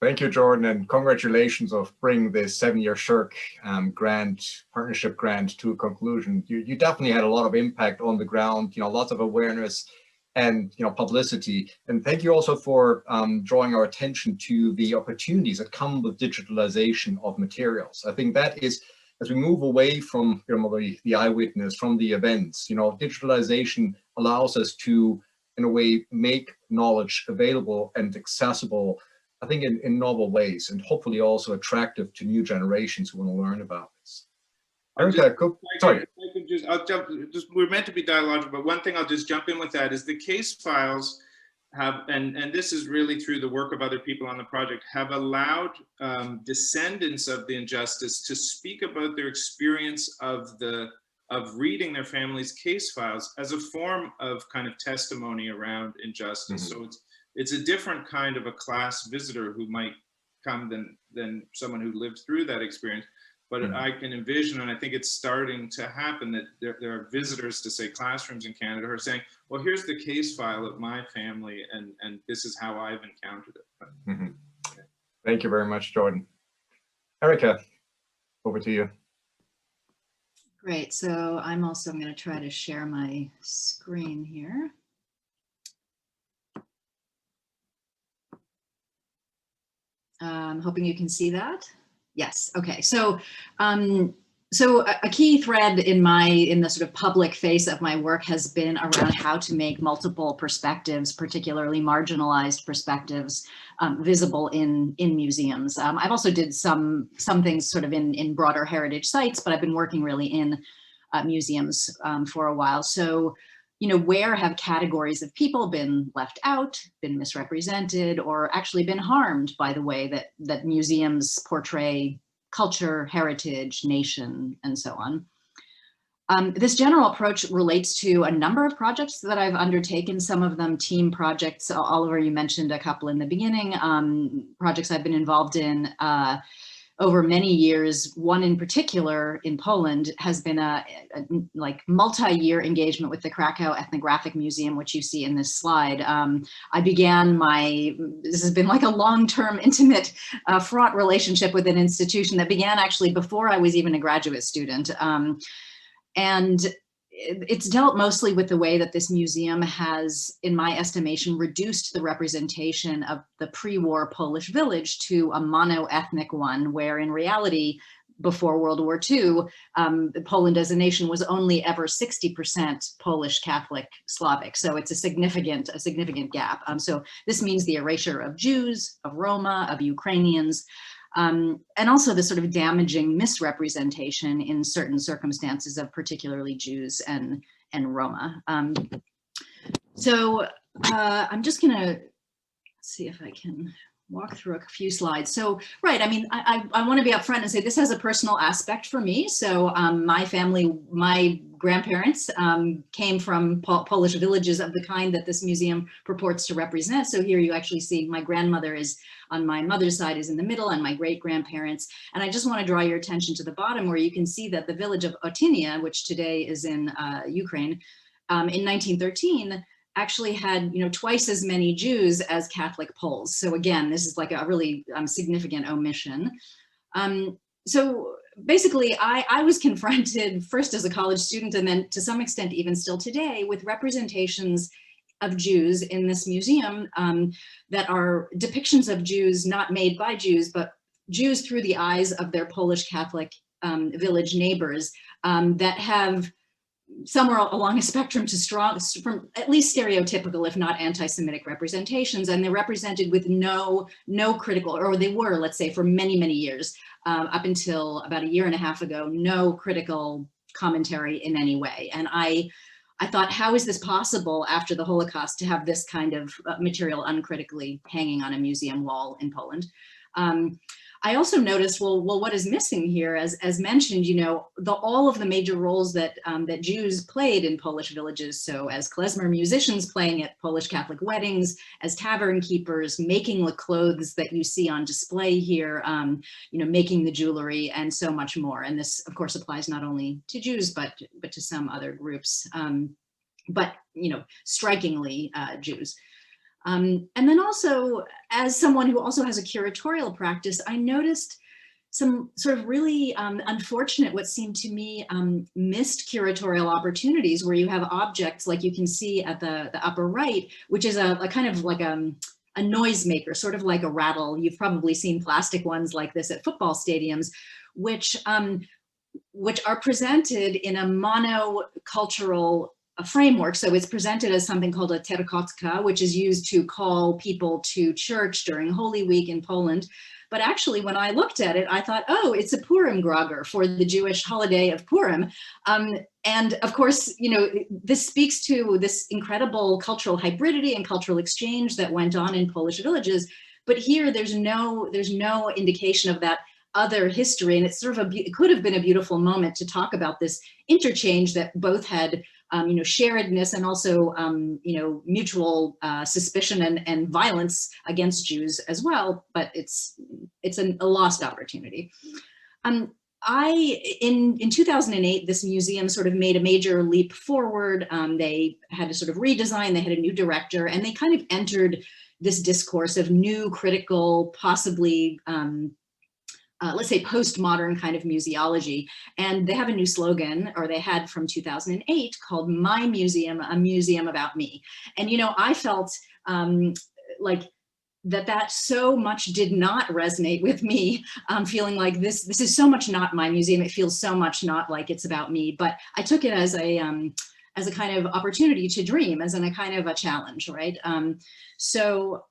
Thank you, Jordan, and congratulations of bringing this 7-year SSHRC partnership grant to a conclusion. You definitely had a lot of impact on the ground, you know, lots of awareness and, you know, publicity. And thank you also for drawing our attention to the opportunities that come with digitalization of materials. I think that is, as we move away from, you know, the eyewitness, from the events, you know, digitalization allows us to, in a way, make knowledge available and accessible, I think, in novel ways, and hopefully also attractive to new generations who want to learn about this. Erica, sorry. I'll jump. We're meant to be dialogical, but one thing I'll just jump in with that is the case files have, and this is really through the work of other people on the project, have allowed descendants of the injustice to speak about their experience of reading their family's case files as a form of kind of testimony around injustice. Mm-hmm. So it's a different kind of a class visitor who might come than someone who lived through that experience. But mm-hmm. I can envision, and I think it's starting to happen, that there are visitors to, say, classrooms in Canada who are saying, well, here's the case file of my family, and this is how I've encountered it. Mm-hmm. Yeah. Thank you very much, Jordan. Erica, over to you. Great, so I'm also going to try to share my screen here. I'm hoping you can see that. Yes. Okay. So, so a key thread in the sort of public face of my work has been around how to make multiple perspectives, particularly marginalized perspectives, visible in museums. I've also did some things sort of in broader heritage sites, but I've been working really in museums for a while. So, you know, where have categories of people been left out, been misrepresented, or actually been harmed by the way that museums portray culture, heritage, nation, and so on? This general approach relates to a number of projects that I've undertaken, some of them team projects. Oliver, you mentioned a couple in the beginning, projects I've been involved in over many years. One in particular in Poland has been a like multi-year engagement with the Krakow Ethnographic Museum, which you see in this slide. I began this has been like a long-term, intimate, fraught relationship with an institution that began actually before I was even a graduate student. And it's dealt mostly with the way that this museum has, in my estimation, reduced the representation of the pre-war Polish village to a mono-ethnic one, where in reality, before World War II, Poland as a nation was only ever 60% Polish, Catholic, Slavic. So it's a significant gap. So this means the erasure of Jews, of Roma, of Ukrainians, and also the sort of damaging misrepresentation in certain circumstances of particularly Jews and Roma. So I'm just gonna see if I can walk through a few slides. So, right, I mean, I want to be upfront and say this has a personal aspect for me. So my family, my grandparents came from Polish villages of the kind that this museum purports to represent. So here you actually see my grandmother is on my mother's side is in the middle, and my great-grandparents. And I just want to draw your attention to the bottom where you can see that the village of Otynia, which today is in Ukraine, in 1913, actually had, twice as many Jews as Catholic Poles. So again, this is like a really significant omission. So basically, I was confronted first as a college student, and then to some extent even still today, with representations of Jews in this museum that are depictions of Jews not made by Jews, but Jews through the eyes of their Polish Catholic village neighbors that have somewhere along a spectrum to strong, from at least stereotypical, if not anti-Semitic representations, and they're represented with no critical, or they were, let's say, for many, many years, up until about a year and a half ago, no critical commentary in any way. And I thought, how is this possible after the Holocaust to have this kind of material uncritically hanging on a museum wall in Poland? I also noticed, well, what is missing here, as mentioned, all of the major roles that that Jews played in Polish villages. So as klezmer musicians playing at Polish Catholic weddings, as tavern keepers, making the clothes that you see on display here, making the jewelry, and so much more. And this, of course, applies not only to Jews, but to some other groups, but strikingly Jews. And then also, as someone who also has a curatorial practice, I noticed some sort of really unfortunate, what seemed to me missed curatorial opportunities, where you have objects like you can see at the upper right, which is a kind of like a noisemaker, sort of like a rattle. You've probably seen plastic ones like this at football stadiums, which are presented in a monocultural framework. So it's presented as something called a terkotka, which is used to call people to church during Holy Week in Poland. But actually, when I looked at it, I thought, oh, it's a Purim grogger for the Jewish holiday of Purim. And of course, this speaks to this incredible cultural hybridity and cultural exchange that went on in Polish villages. But here, there's no indication of that other history. And it's sort of it could have been a beautiful moment to talk about this interchange that both had sharedness and also, mutual suspicion and violence against Jews as well, but it's a lost opportunity. In 2008, this museum sort of made a major leap forward. They had to sort of redesign, they had a new director, and they kind of entered this discourse of new critical, possibly, let's say postmodern kind of museology. And they have a new slogan, or they had from 2008, called "My Museum, a Museum About Me." And, I felt like that so much did not resonate with me, feeling like this is so much not my museum. It feels so much not like it's about me. But I took it as a kind of opportunity to dream, as in a kind of a challenge, right? So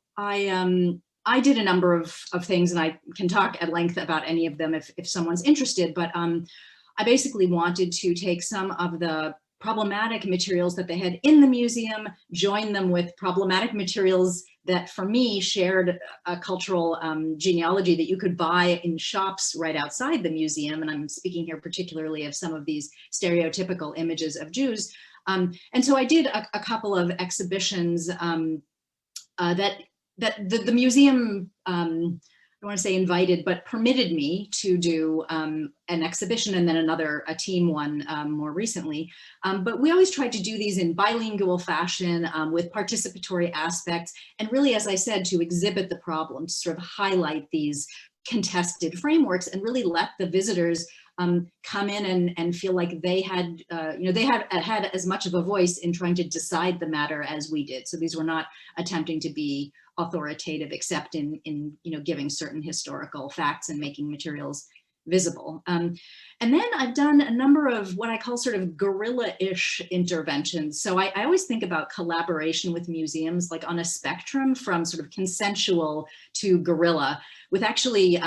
I did a number of things, and I can talk at length about any of them if someone's interested, but I basically wanted to take some of the problematic materials that they had in the museum, join them with problematic materials that for me shared a cultural genealogy that you could buy in shops right outside the museum. And I'm speaking here particularly of some of these stereotypical images of Jews. And so I did a couple of exhibitions that the museum, I don't want to say invited, but permitted me to do an exhibition, and then a team one more recently. But we always tried to do these in bilingual fashion with participatory aspects, and really, as I said, to exhibit the problem, to sort of highlight these contested frameworks and really let the visitors come in and feel like they had, they had as much of a voice in trying to decide the matter as we did. So these were not attempting to be authoritative, except in giving certain historical facts and making materials visible. And then I've done a number of what I call sort of guerrilla-ish interventions. So I always think about collaboration with museums like on a spectrum from sort of consensual to guerrilla, with actually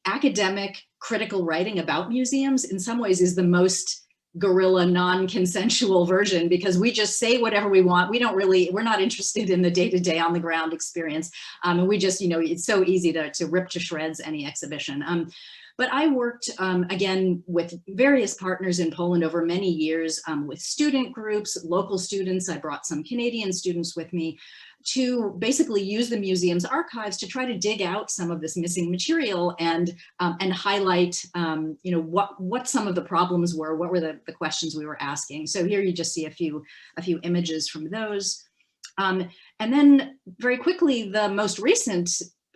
academic critical writing about museums in some ways is the most guerrilla non-consensual version, because we just say whatever we want. We're not interested in the day-to-day on the ground experience. And we just, it's so easy to rip to shreds any exhibition. But I worked, again, with various partners in Poland over many years, with student groups, local students. I brought some Canadian students with me to basically use the museum's archives to try to dig out some of this missing material and highlight, what some of the problems were, what were the questions we were asking. So here you just see a few images from those. And then very quickly, the most recent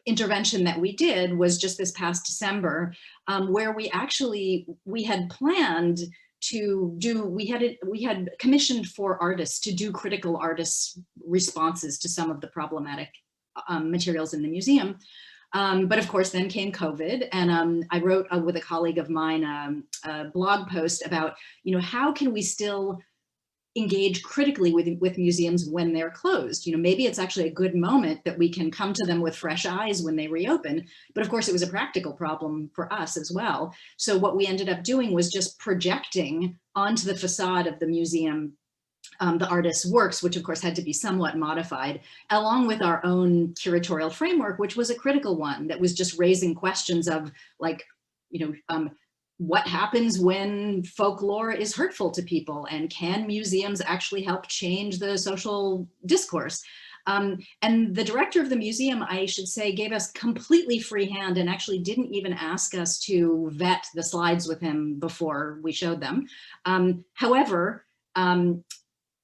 intervention that we did was just this past December, where we had planned to do, we had commissioned 4 artists to do critical artists' responses to some of the problematic materials in the museum. But of course, then came COVID, and I wrote with a colleague of mine a blog post about, how can we still engage critically with museums when they're closed? Maybe it's actually a good moment that we can come to them with fresh eyes when they reopen. But of course, it was a practical problem for us as well. So what we ended up doing was just projecting onto the facade of the museum the artist's works, which of course had to be somewhat modified, along with our own curatorial framework, which was a critical one that was just raising questions of, like, what happens when folklore is hurtful to people, and can museums actually help change the social discourse? And the director of the museum, I should say, gave us completely free hand and actually didn't even ask us to vet the slides with him before we showed them. However,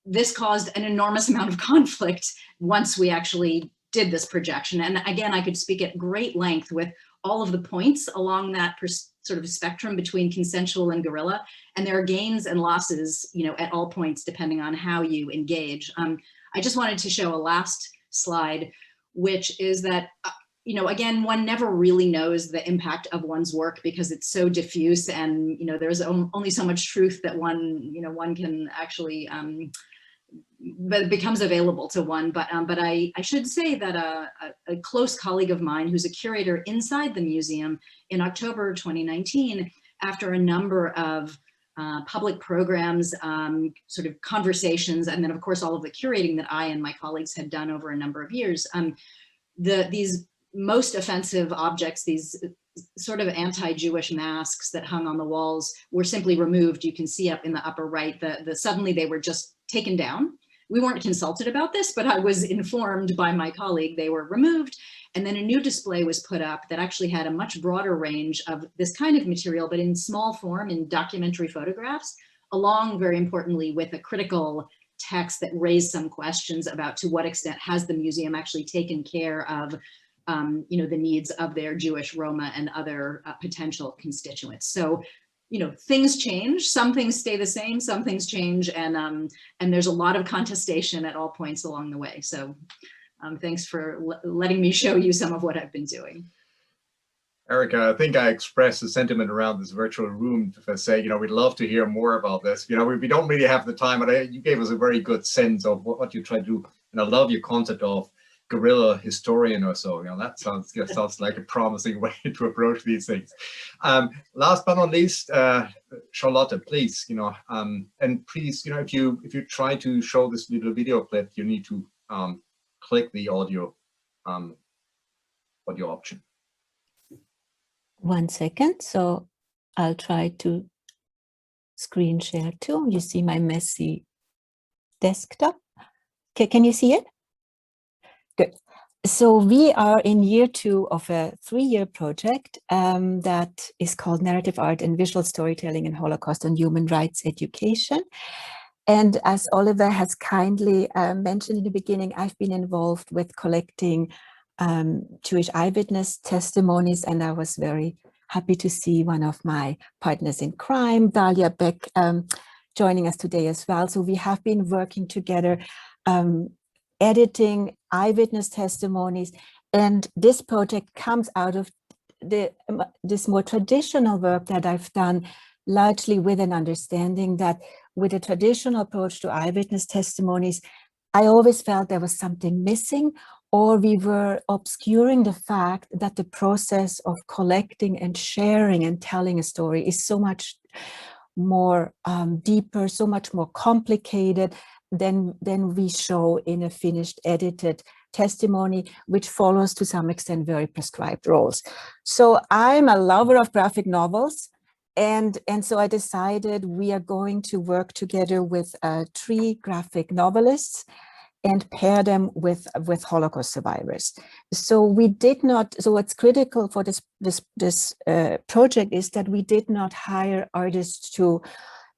this caused an enormous amount of conflict once we actually did this projection. And again, I could speak at great length with all of the points along that sort of spectrum between consensual and guerrilla. And there are gains and losses, at all points, depending on how you engage. I just wanted to show a last slide, which is that, again, one never really knows the impact of one's work because it's so diffuse, and, there's only so much truth that one can actually, but becomes available to one. But I should say that a close colleague of mine who's a curator inside the museum in October 2019, after a number of public programs, sort of conversations, and then of course all of the curating that I and my colleagues had done over a number of years, these most offensive objects, these sort of anti-Jewish masks that hung on the walls, were simply removed. You can see up in the upper right, suddenly they were just taken down. We weren't consulted about this, but I was informed by my colleague they were removed. And then a new display was put up that actually had a much broader range of this kind of material, but in small form, in documentary photographs, along, very importantly, with a critical text that raised some questions about to what extent has the museum actually taken care of the needs of their Jewish, Roma, and other potential constituents. So, things change, some things stay the same, some things change, and there's a lot of contestation at all points along the way. So thanks for letting me show you some of what I've been doing. Erica, I think I expressed the sentiment around this virtual room to say, we'd love to hear more about this. We don't really have the time, but you gave us a very good sense of what you try to do. And I love your concept of guerrilla historian or so. That sounds like a promising way to approach these things. Last but not least, Charlotte, please, and please, if you try to show this little video clip, you need to click the audio option. 1 second. So I'll try to screen share too. You see my messy desktop. Okay, can you see it? Good. So we are in year 2 of a 3-year project that is called Narrative Art and Visual Storytelling in Holocaust and Human Rights Education. And as Oliver has kindly mentioned in the beginning, I've been involved with collecting Jewish eyewitness testimonies, and I was very happy to see one of my partners in crime, Dalia Beck, joining us today as well. So we have been working together, editing eyewitness testimonies, and this project comes out of this more traditional work that I've done, largely with an understanding that with a traditional approach to eyewitness testimonies, I always felt there was something missing, or we were obscuring the fact that the process of collecting and sharing and telling a story is so much more deeper, so much more complicated than we show in a finished edited testimony, which follows to some extent very prescribed roles. So I'm a lover of graphic novels, and so I decided we are going to work together with 3 graphic novelists and pair them with Holocaust survivors. So we did not, so what's critical for this project is that we did not hire artists to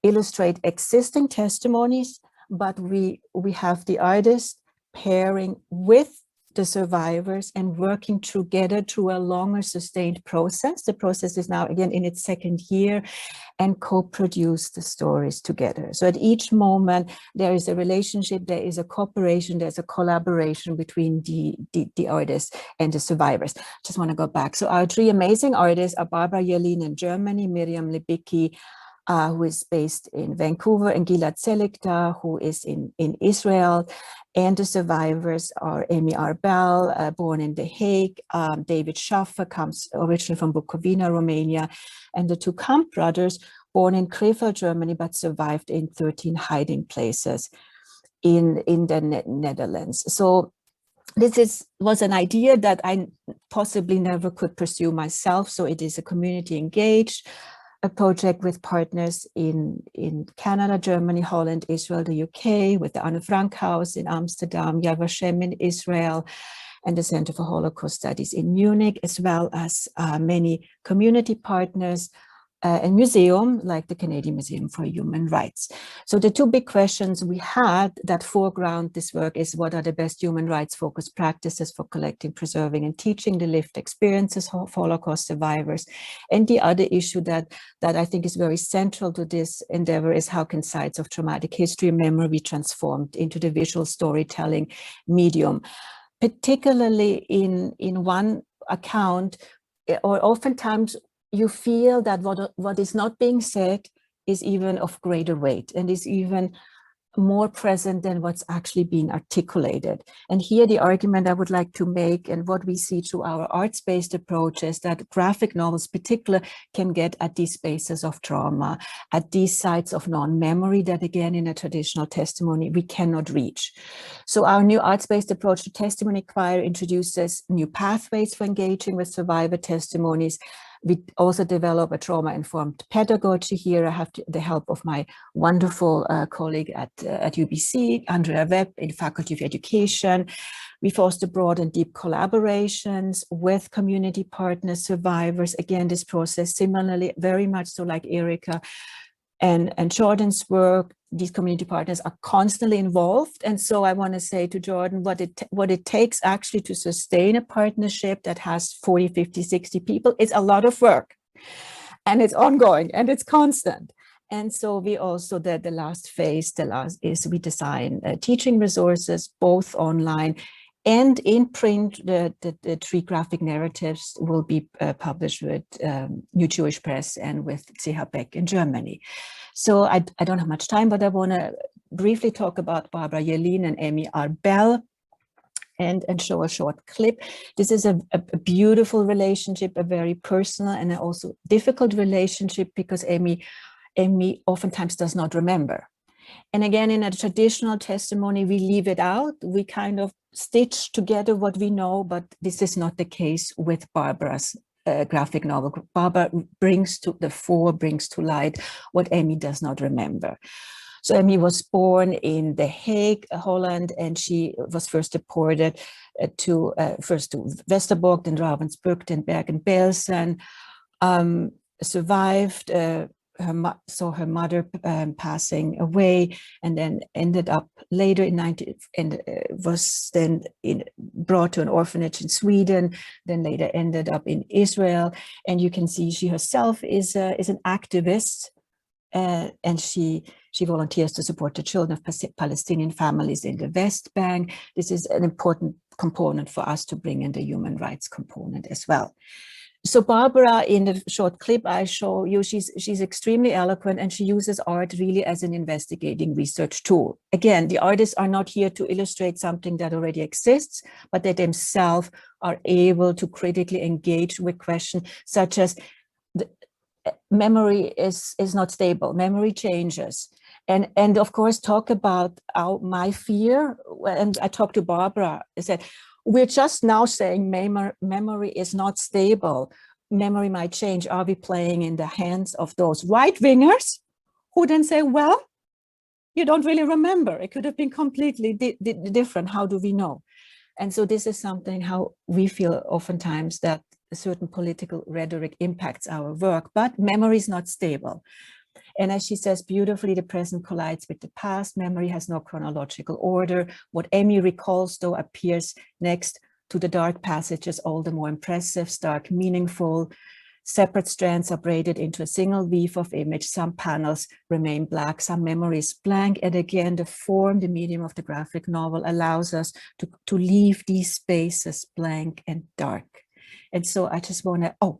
illustrate existing testimonies, but we have the artist pairing with the survivors and working together through a longer sustained process. The process is now again in its second year, and co-produce the stories together. So at each moment, there is a relationship, there is a cooperation, there's a collaboration between the artists and the survivors. Just want to go back. So our three amazing artists are Barbara Jelin in Germany, Miriam Libicki, who is based in Vancouver, and Gilad Seligta, who is in Israel. And the survivors are Amy Arbel, born in The Hague, David Schaffer, comes originally from Bukovina, Romania, and the two Kamp brothers, born in Krefeld, Germany, but survived in 13 hiding places in the Netherlands. So this was an idea that I possibly never could pursue myself. So it is a community engaged, a project with partners in Canada, Germany, Holland, Israel, the UK, with the Anne Frank House in Amsterdam, Yad Vashem in Israel, and the Center for Holocaust Studies in Munich, as well as many community partners and museum like the Canadian Museum for Human Rights. So the two big questions we had that foreground this work is, what are the best human rights focused practices for collecting, preserving, and teaching the lived experiences of Holocaust survivors? And the other issue that I think is very central to this endeavor is, how can sites of traumatic history and memory be transformed into the visual storytelling medium? Particularly in one account, or oftentimes you feel that what is not being said is even of greater weight and is even more present than what's actually being articulated. And here the argument I would like to make, and what we see through our arts-based approach, is that graphic novels particularly can get at these spaces of trauma, at these sites of non-memory that again in a traditional testimony we cannot reach. So our new arts-based approach to testimony choir introduces new pathways for engaging with survivor testimonies. We also develop a trauma-informed pedagogy here. I have the help of my wonderful colleague at UBC, Andrea Webb, in Faculty of Education. We foster broad and deep collaborations with community partners, survivors. Again, this process similarly, very much so like Erika and Jordan's work, these community partners are constantly involved. And so I want to say to Jordan, what it takes actually to sustain a partnership that has 40, 50, 60 people, it's a lot of work, and it's ongoing and it's constant. And so we also, the last phase, is we design teaching resources, both online and in print. The three graphic narratives will be published with New Jewish Press and with CH Beck in Germany. So I don't have much time, but I want to briefly talk about Barbara Jelin and Amy Arbel and show a short clip. This is a beautiful relationship, a very personal and also difficult relationship, because Amy oftentimes does not remember. And again, in a traditional testimony, we leave it out. We kind of stitch together what we know, but this is not the case with Barbara's graphic novel. Barbara brings to light what Amy does not remember. So Amy was born in The Hague, Holland, and she was first deported to Westerbork, then Ravensbrück, then Bergen-Belsen, survived, saw her mother passing away, and then ended up later was then brought to an orphanage in Sweden, then later ended up in Israel. And you can see she herself is an activist, and she volunteers to support the children of Palestinian families in the West Bank. This is an important component for us to bring in the human rights component as well. So Barbara, in the short clip I show you, she's extremely eloquent, and she uses art really as an investigating research tool. Again, the artists are not here to illustrate something that already exists, but they themselves are able to critically engage with questions such as memory is not stable, memory changes. And of course, talk about my fear. And I talked to Barbara, I said, we're just now saying memory is not stable. Memory might change. Are we playing in the hands of those right-wingers who then say, well, you don't really remember. It could have been completely different. How do we know? And so this is something how we feel oftentimes that a certain political rhetoric impacts our work, but memory is not stable. And as she says beautifully, the present collides with the past. Memory has no chronological order. What Emmy recalls, though, appears next to the dark passages, all the more impressive, stark, meaningful. Separate strands are braided into a single weave of image. Some panels remain black, some memories blank. And again, the form, the medium of the graphic novel allows us to leave these spaces blank and dark. And so I just want to, oh,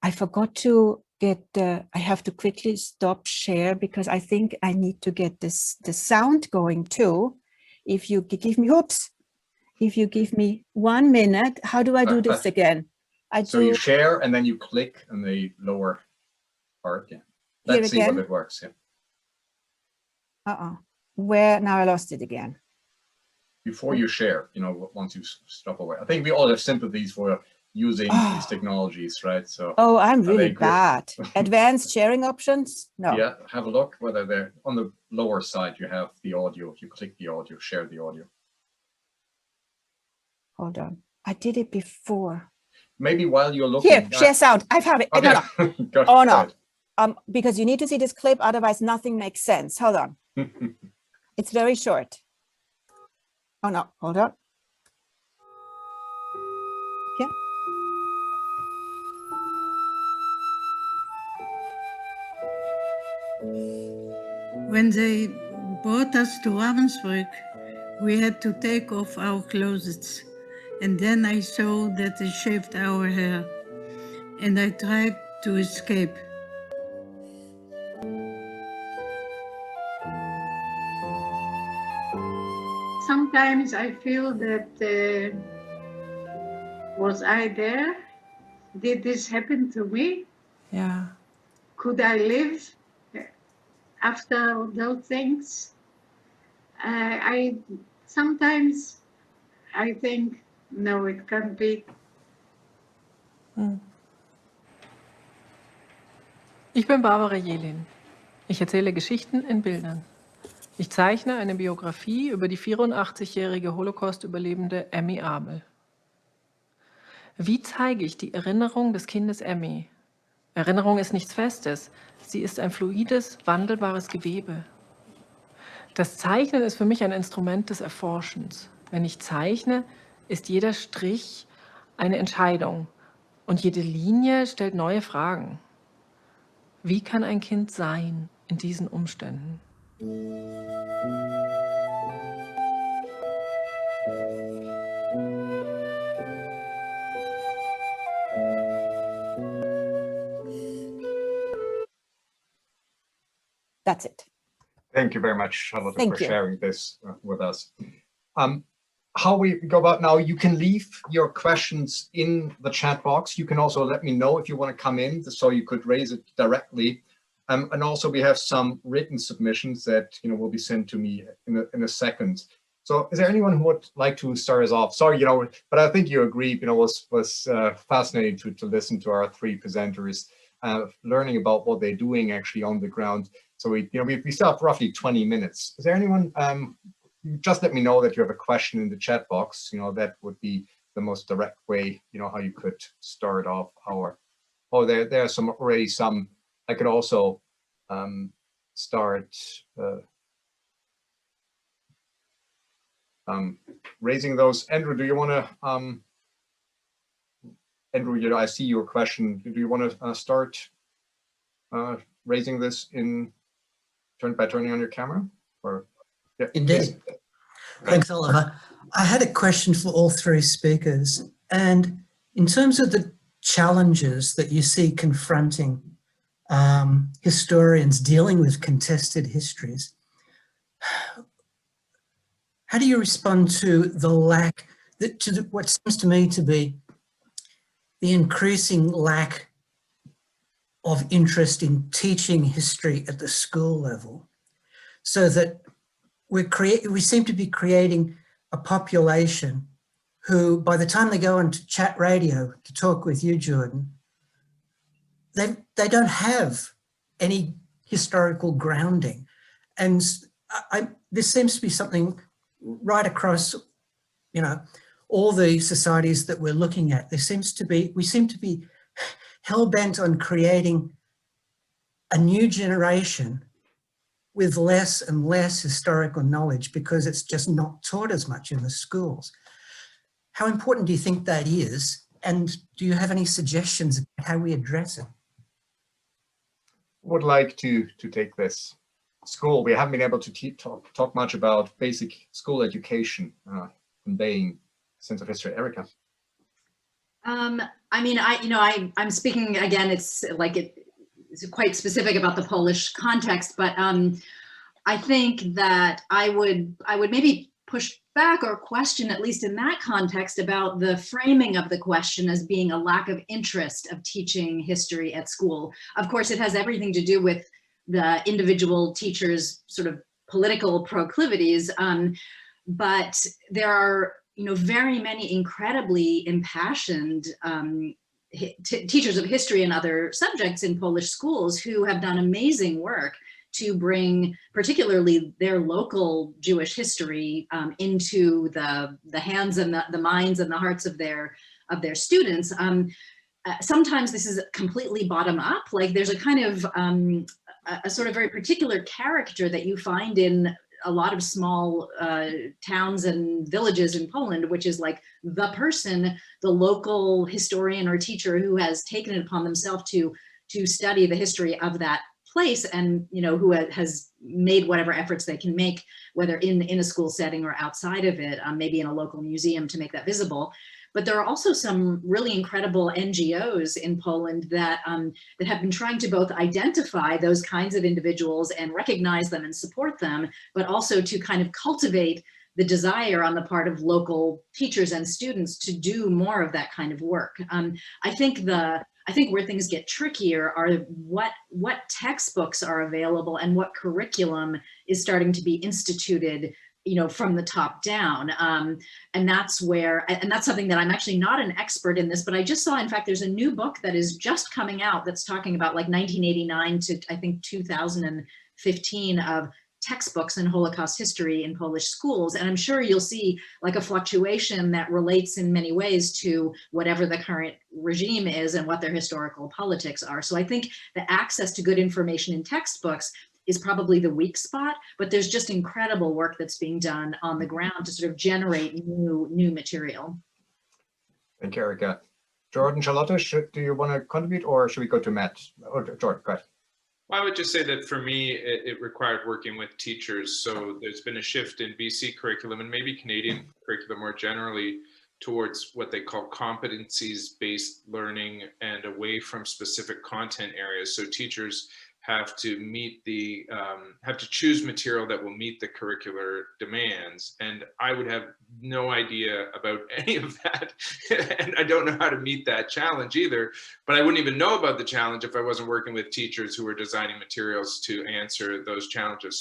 I forgot to get, I have to quickly stop share because I think I need to get the sound going too. If you give me, oops, if you give me 1 minute, how do I do this again? So you share and then you click on the lower part. Yeah. Let's see what it works. Yeah. Where now I lost it again. Before you share, you know, once you stop away. I think we all have sympathies for using these technologies, right? So I'm really bad. Advanced sharing options? No. Yeah, have a look whether they're on the lower side. You have the audio. If you click the audio, share the audio. Hold on. I did it before. Maybe while you're looking. Here, share sound. I have it. Okay. No. Oh no. Because you need to see this clip, otherwise nothing makes sense. Hold on. It's very short. Oh no, hold on. Yeah. When they brought us to Ravensbrück, we had to take off our clothes. And then I saw that they shaved our hair. And I tried to escape. Sometimes I feel that, was I there? Did this happen to me? Yeah. Could I live after those things? Sometimes I think, no, it can't be. Ich bin Barbara Jelin. Ich erzähle Geschichten in Bildern. Ich zeichne eine Biografie über die 84-jährige Holocaust-Überlebende Emmy Abel. Wie zeige ich die Erinnerung des Kindes Emmy? Erinnerung ist nichts Festes. Sie ist ein fluides, wandelbares Gewebe. Das Zeichnen ist für mich ein Instrument des Erforschens. Wenn ich zeichne, ist jeder Strich eine Entscheidung und jede Linie stellt neue Fragen. Wie kann ein Kind sein in diesen Umständen? That's it. Thank you very much, Charlotte, Thank for you. sharing this with us. How we go about now, you can leave your questions in the chat box. You can also let me know if you want to come in, so you could raise it directly. And also we have some written submissions that will be sent to me in a second. So is there anyone who would like to start us off? Sorry, but I think you agree, it was fascinating to listen to our three presenters, learning about what they're doing actually on the ground. So we still have roughly 20 minutes. Is there anyone, just let me know that you have a question in the chat box. That would be the most direct way, how you could start off our, there are already some. I could also start raising those. Andrew, do you want to, Andrew, I see your question. Do you want to start raising this by turning on your camera? Or yeah, indeed. Please. Thanks, Oliver. I had a question for all three speakers. And in terms of the challenges that you see confronting historians dealing with contested histories, how do you respond to the lack, to what seems to me to be the increasing lack of interest in teaching history at the school level, so that we seem to be creating a population who, by the time they go onto chat radio to talk with you, Jordan, they don't have any historical grounding. And this seems to be something right across, all the societies that we're looking at. We seem to be hell-bent on creating a new generation with less and less historical knowledge because it's just not taught as much in the schools. How important do you think that is? And do you have any suggestions about how we address it? Would like to take this. School, we haven't been able to talk much about basic school education, conveying sense of history. Erica. I mean, I'm speaking again, it's quite specific about the Polish context, but I think that I would maybe push back or question, at least in that context, about the framing of the question as being a lack of interest of teaching history at school. Of course, it has everything to do with the individual teacher's sort of political proclivities, but there are, very many incredibly impassioned teachers of history and other subjects in Polish schools who have done amazing work to bring particularly their local Jewish history into the hands and the minds and the hearts of their students. Sometimes this is completely bottom up, like there's a kind of a sort of very particular character that you find in a lot of small towns and villages in Poland, which is like the person, the local historian or teacher who has taken it upon themselves to study the history of that place, and who has made whatever efforts they can make, whether in a school setting or outside of it, maybe in a local museum to make that visible. But there are also some really incredible NGOs in Poland that have been trying to both identify those kinds of individuals and recognize them and support them, but also to kind of cultivate the desire on the part of local teachers and students to do more of that kind of work. I think where things get trickier are what textbooks are available and what curriculum is starting to be instituted, from the top down. And that's something that I'm actually not an expert in this, but I just saw, in fact, there's a new book that is just coming out that's talking about like 1989 to I think 2015 of textbooks in Holocaust history in Polish schools. And I'm sure you'll see like a fluctuation that relates in many ways to whatever the current regime is and what their historical politics are. So I think the access to good information in textbooks is probably the weak spot, but there's just incredible work that's being done on the ground to sort of generate new material. Thank you, Erica. Jordan, Charlotte, do you want to contribute, or should we go to Matt? Or Jordan, go ahead. Well, I would just say that for me, it required working with teachers. So there's been a shift in BC curriculum and maybe Canadian curriculum more generally towards what they call competencies-based learning and away from specific content areas. So teachers have to choose material that will meet the curricular demands. And I would have no idea about any of that. And I don't know how to meet that challenge either, but I wouldn't even know about the challenge if I wasn't working with teachers who were designing materials to answer those challenges.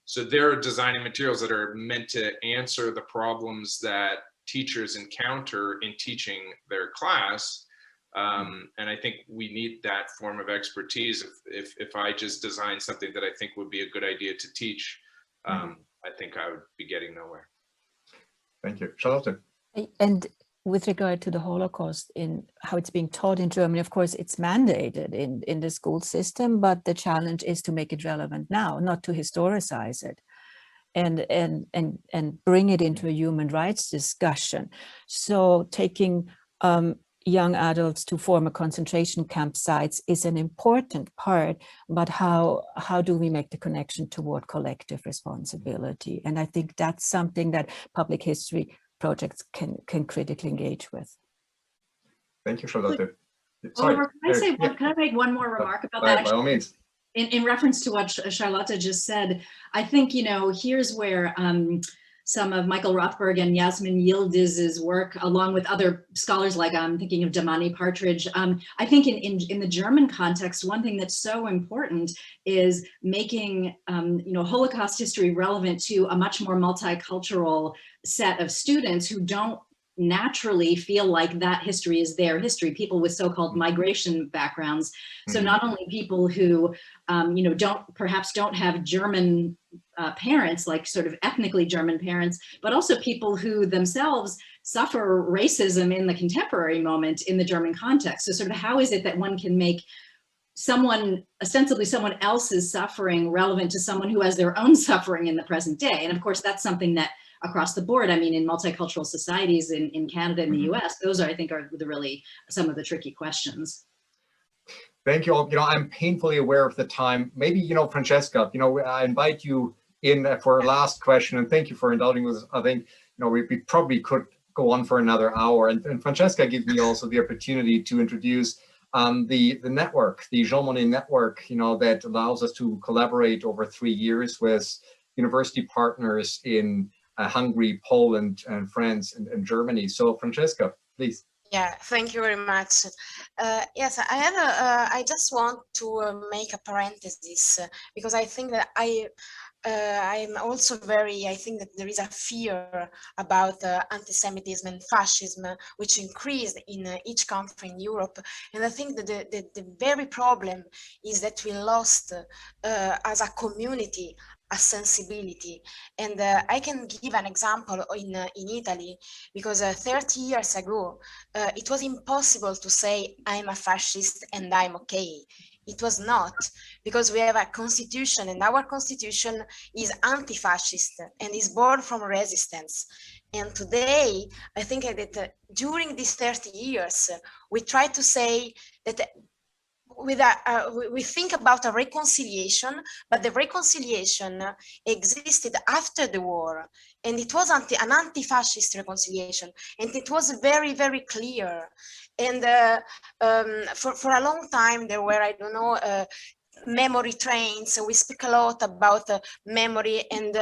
So they're designing materials that are meant to answer the problems that teachers encounter in teaching their class. And I think we need that form of expertise. If I just design something that I think would be a good idea to teach, I think I would be getting nowhere. Thank you. Charlotte. And with regard to the Holocaust, in how it's being taught in Germany, of course, it's mandated in the school system, but the challenge is to make it relevant now, not to historicize it and bring it into a human rights discussion. So taking young adults to former concentration camp sites is an important part, but how do we make the connection toward collective responsibility? And I think that's something that public history projects can critically engage with. Thank you, Charlotte. Sorry. Oliver, can I make one more remark about that? By all means. In reference to what Charlotte just said, I think, here's where some of Michael Rothberg and Yasmin Yıldız's work, along with other scholars like I'm thinking of Damani Partridge. I think in the German context, one thing that's so important is making Holocaust history relevant to a much more multicultural set of students who don't naturally feel like that history is their history, people with so-called migration backgrounds. So not only people who perhaps don't have German parents, like sort of ethnically German parents, but also people who themselves suffer racism in the contemporary moment in the German context. So sort of how is it that one can make ostensibly someone else's suffering relevant to someone who has their own suffering in the present day. And of course, that's something that across the board, I mean, in multicultural societies in Canada and the US, those are, I think, are really some of the tricky questions. Thank you all. I'm painfully aware of the time. Maybe, Francesca, I invite you in for a last question, and thank you for indulging us. I think, we probably could go on for another hour. And Francesca gives me also the opportunity to introduce the network, the Jean Monnet network, that allows us to collaborate over 3 years with university partners in Hungary, Poland, and France, and Germany. So Francesca, please. Yeah, thank you very much. Yes, I just want to make a parenthesis because I think that I'm also I think that there is a fear about anti-Semitism and fascism, which increased in each country in Europe. And I think that the very problem is that we lost as a community a sensibility. And I can give an example in Italy, because 30 years ago, it was impossible to say I'm a fascist and I'm okay. It was not, because we have a constitution, and our constitution is anti-fascist and is born from resistance. And today, I think that during these 30 years, we try to say that we think about a reconciliation, but the reconciliation existed after the war, and it was an anti-fascist reconciliation, and it was very, very clear. And for a long time there were, I don't know, memory trains. We speak a lot about memory, and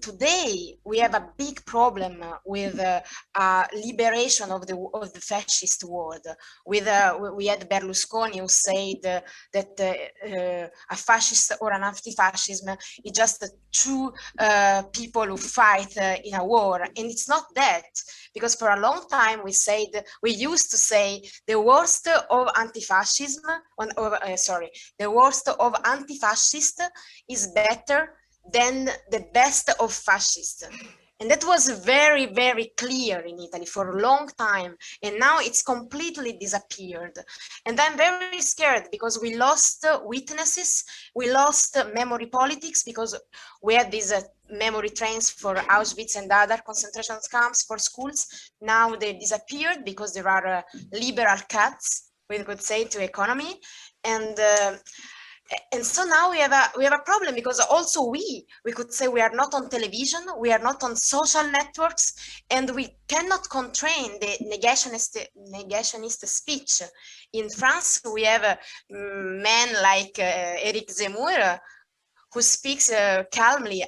today we have a big problem with liberation of the fascist world. We had Berlusconi who said that a fascist or an anti-fascism is just two people who fight in a war, and it's not that, because for a long time we used to say the worst of anti-fascism, the worst of anti-fascist is better than the best of fascist. And that was very, very clear in Italy for a long time. And now it's completely disappeared. And I'm very scared because we lost witnesses, we lost memory politics, because we had these memory trains for Auschwitz and other concentration camps for schools. Now they disappeared because there are liberal cuts, we could say, to economy. And so now we have a problem, because also we could say we are not on television, we are not on social networks, and we cannot constrain the negationist speech. In France, we have a man like Eric Zemmour, who speaks calmly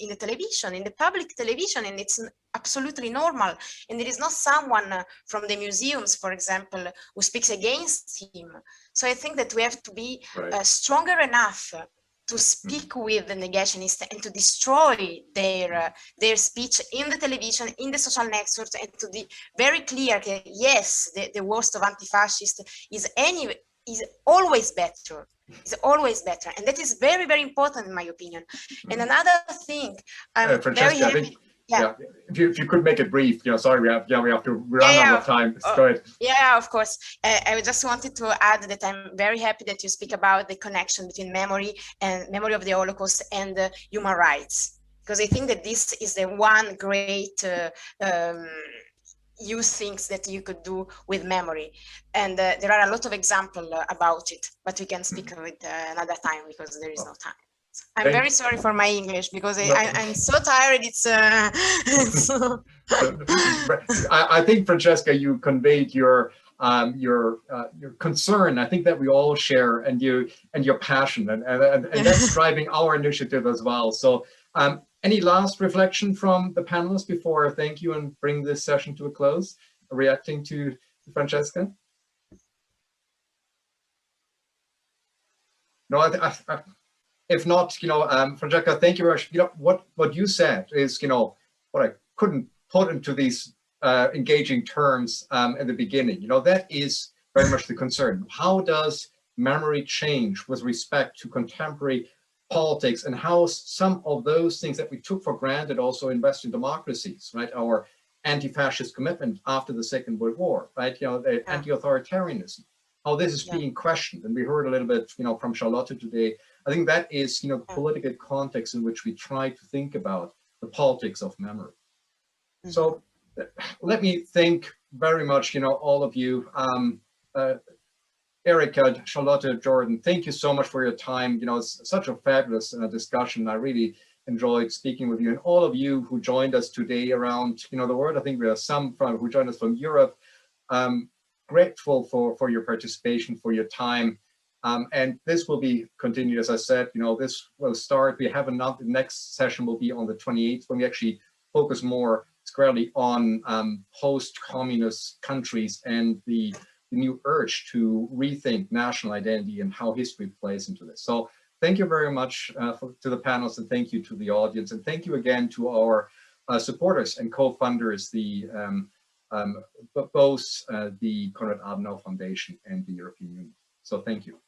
in the television, in the public television, and it's absolutely normal. And there is not someone from the museums, for example, who speaks against him. So I think that we have to be stronger enough to speak with the negationists and to destroy their speech in the television, in the social networks, and to be very clear that yes, the worst of anti-fascist is always better. Is always better, and that is very, very important in my opinion. And another thing, I'm very happy. Yeah. If you could make it brief, sorry, we have to run out of time. Go ahead. Yeah, of course. I just wanted to add that I'm very happy that you speak about the connection between memory of the Holocaust and human rights, because I think that this is the one great use things that you could do with memory, and there are a lot of examples about it, but we can speak of it another time because there is no time. I'm very sorry for my English, because I'm so tired. It's so... I think, Francesca, you conveyed your concern. I think that we all share, and your passion, and that's driving our initiative as well. So any last reflection from the panelists before I thank you and bring this session to a close, reacting to Francesca? No, if not, Francesca, thank you very much. What you said is, what I couldn't put into these engaging terms in the beginning. That is very much the concern. How does memory change with respect to contemporary politics, and how some of those things that we took for granted also in Western democracies, right? Our anti-fascist commitment after the Second World War, right? The anti-authoritarianism. how this is being questioned. And we heard a little bit, from Charlotte today. I think that is, the political context in which we try to think about the politics of memory. So let me thank very much, all of you. Erica, Charlotte, Jordan, thank you so much for your time. It's such a fabulous discussion. I really enjoyed speaking with you, and all of you who joined us today around, the world. I think we have some who joined us from Europe. Grateful for your participation, for your time. And this will be continued, as I said, this will start. We have the next session will be on the 28th, when we actually focus more squarely on post-communist countries and the new urge to rethink national identity and how history plays into this. So thank you very much to the panelists, and thank you to the audience, and thank you again to our supporters and co-funders, both the Konrad Adenauer Foundation and the European Union. So thank you.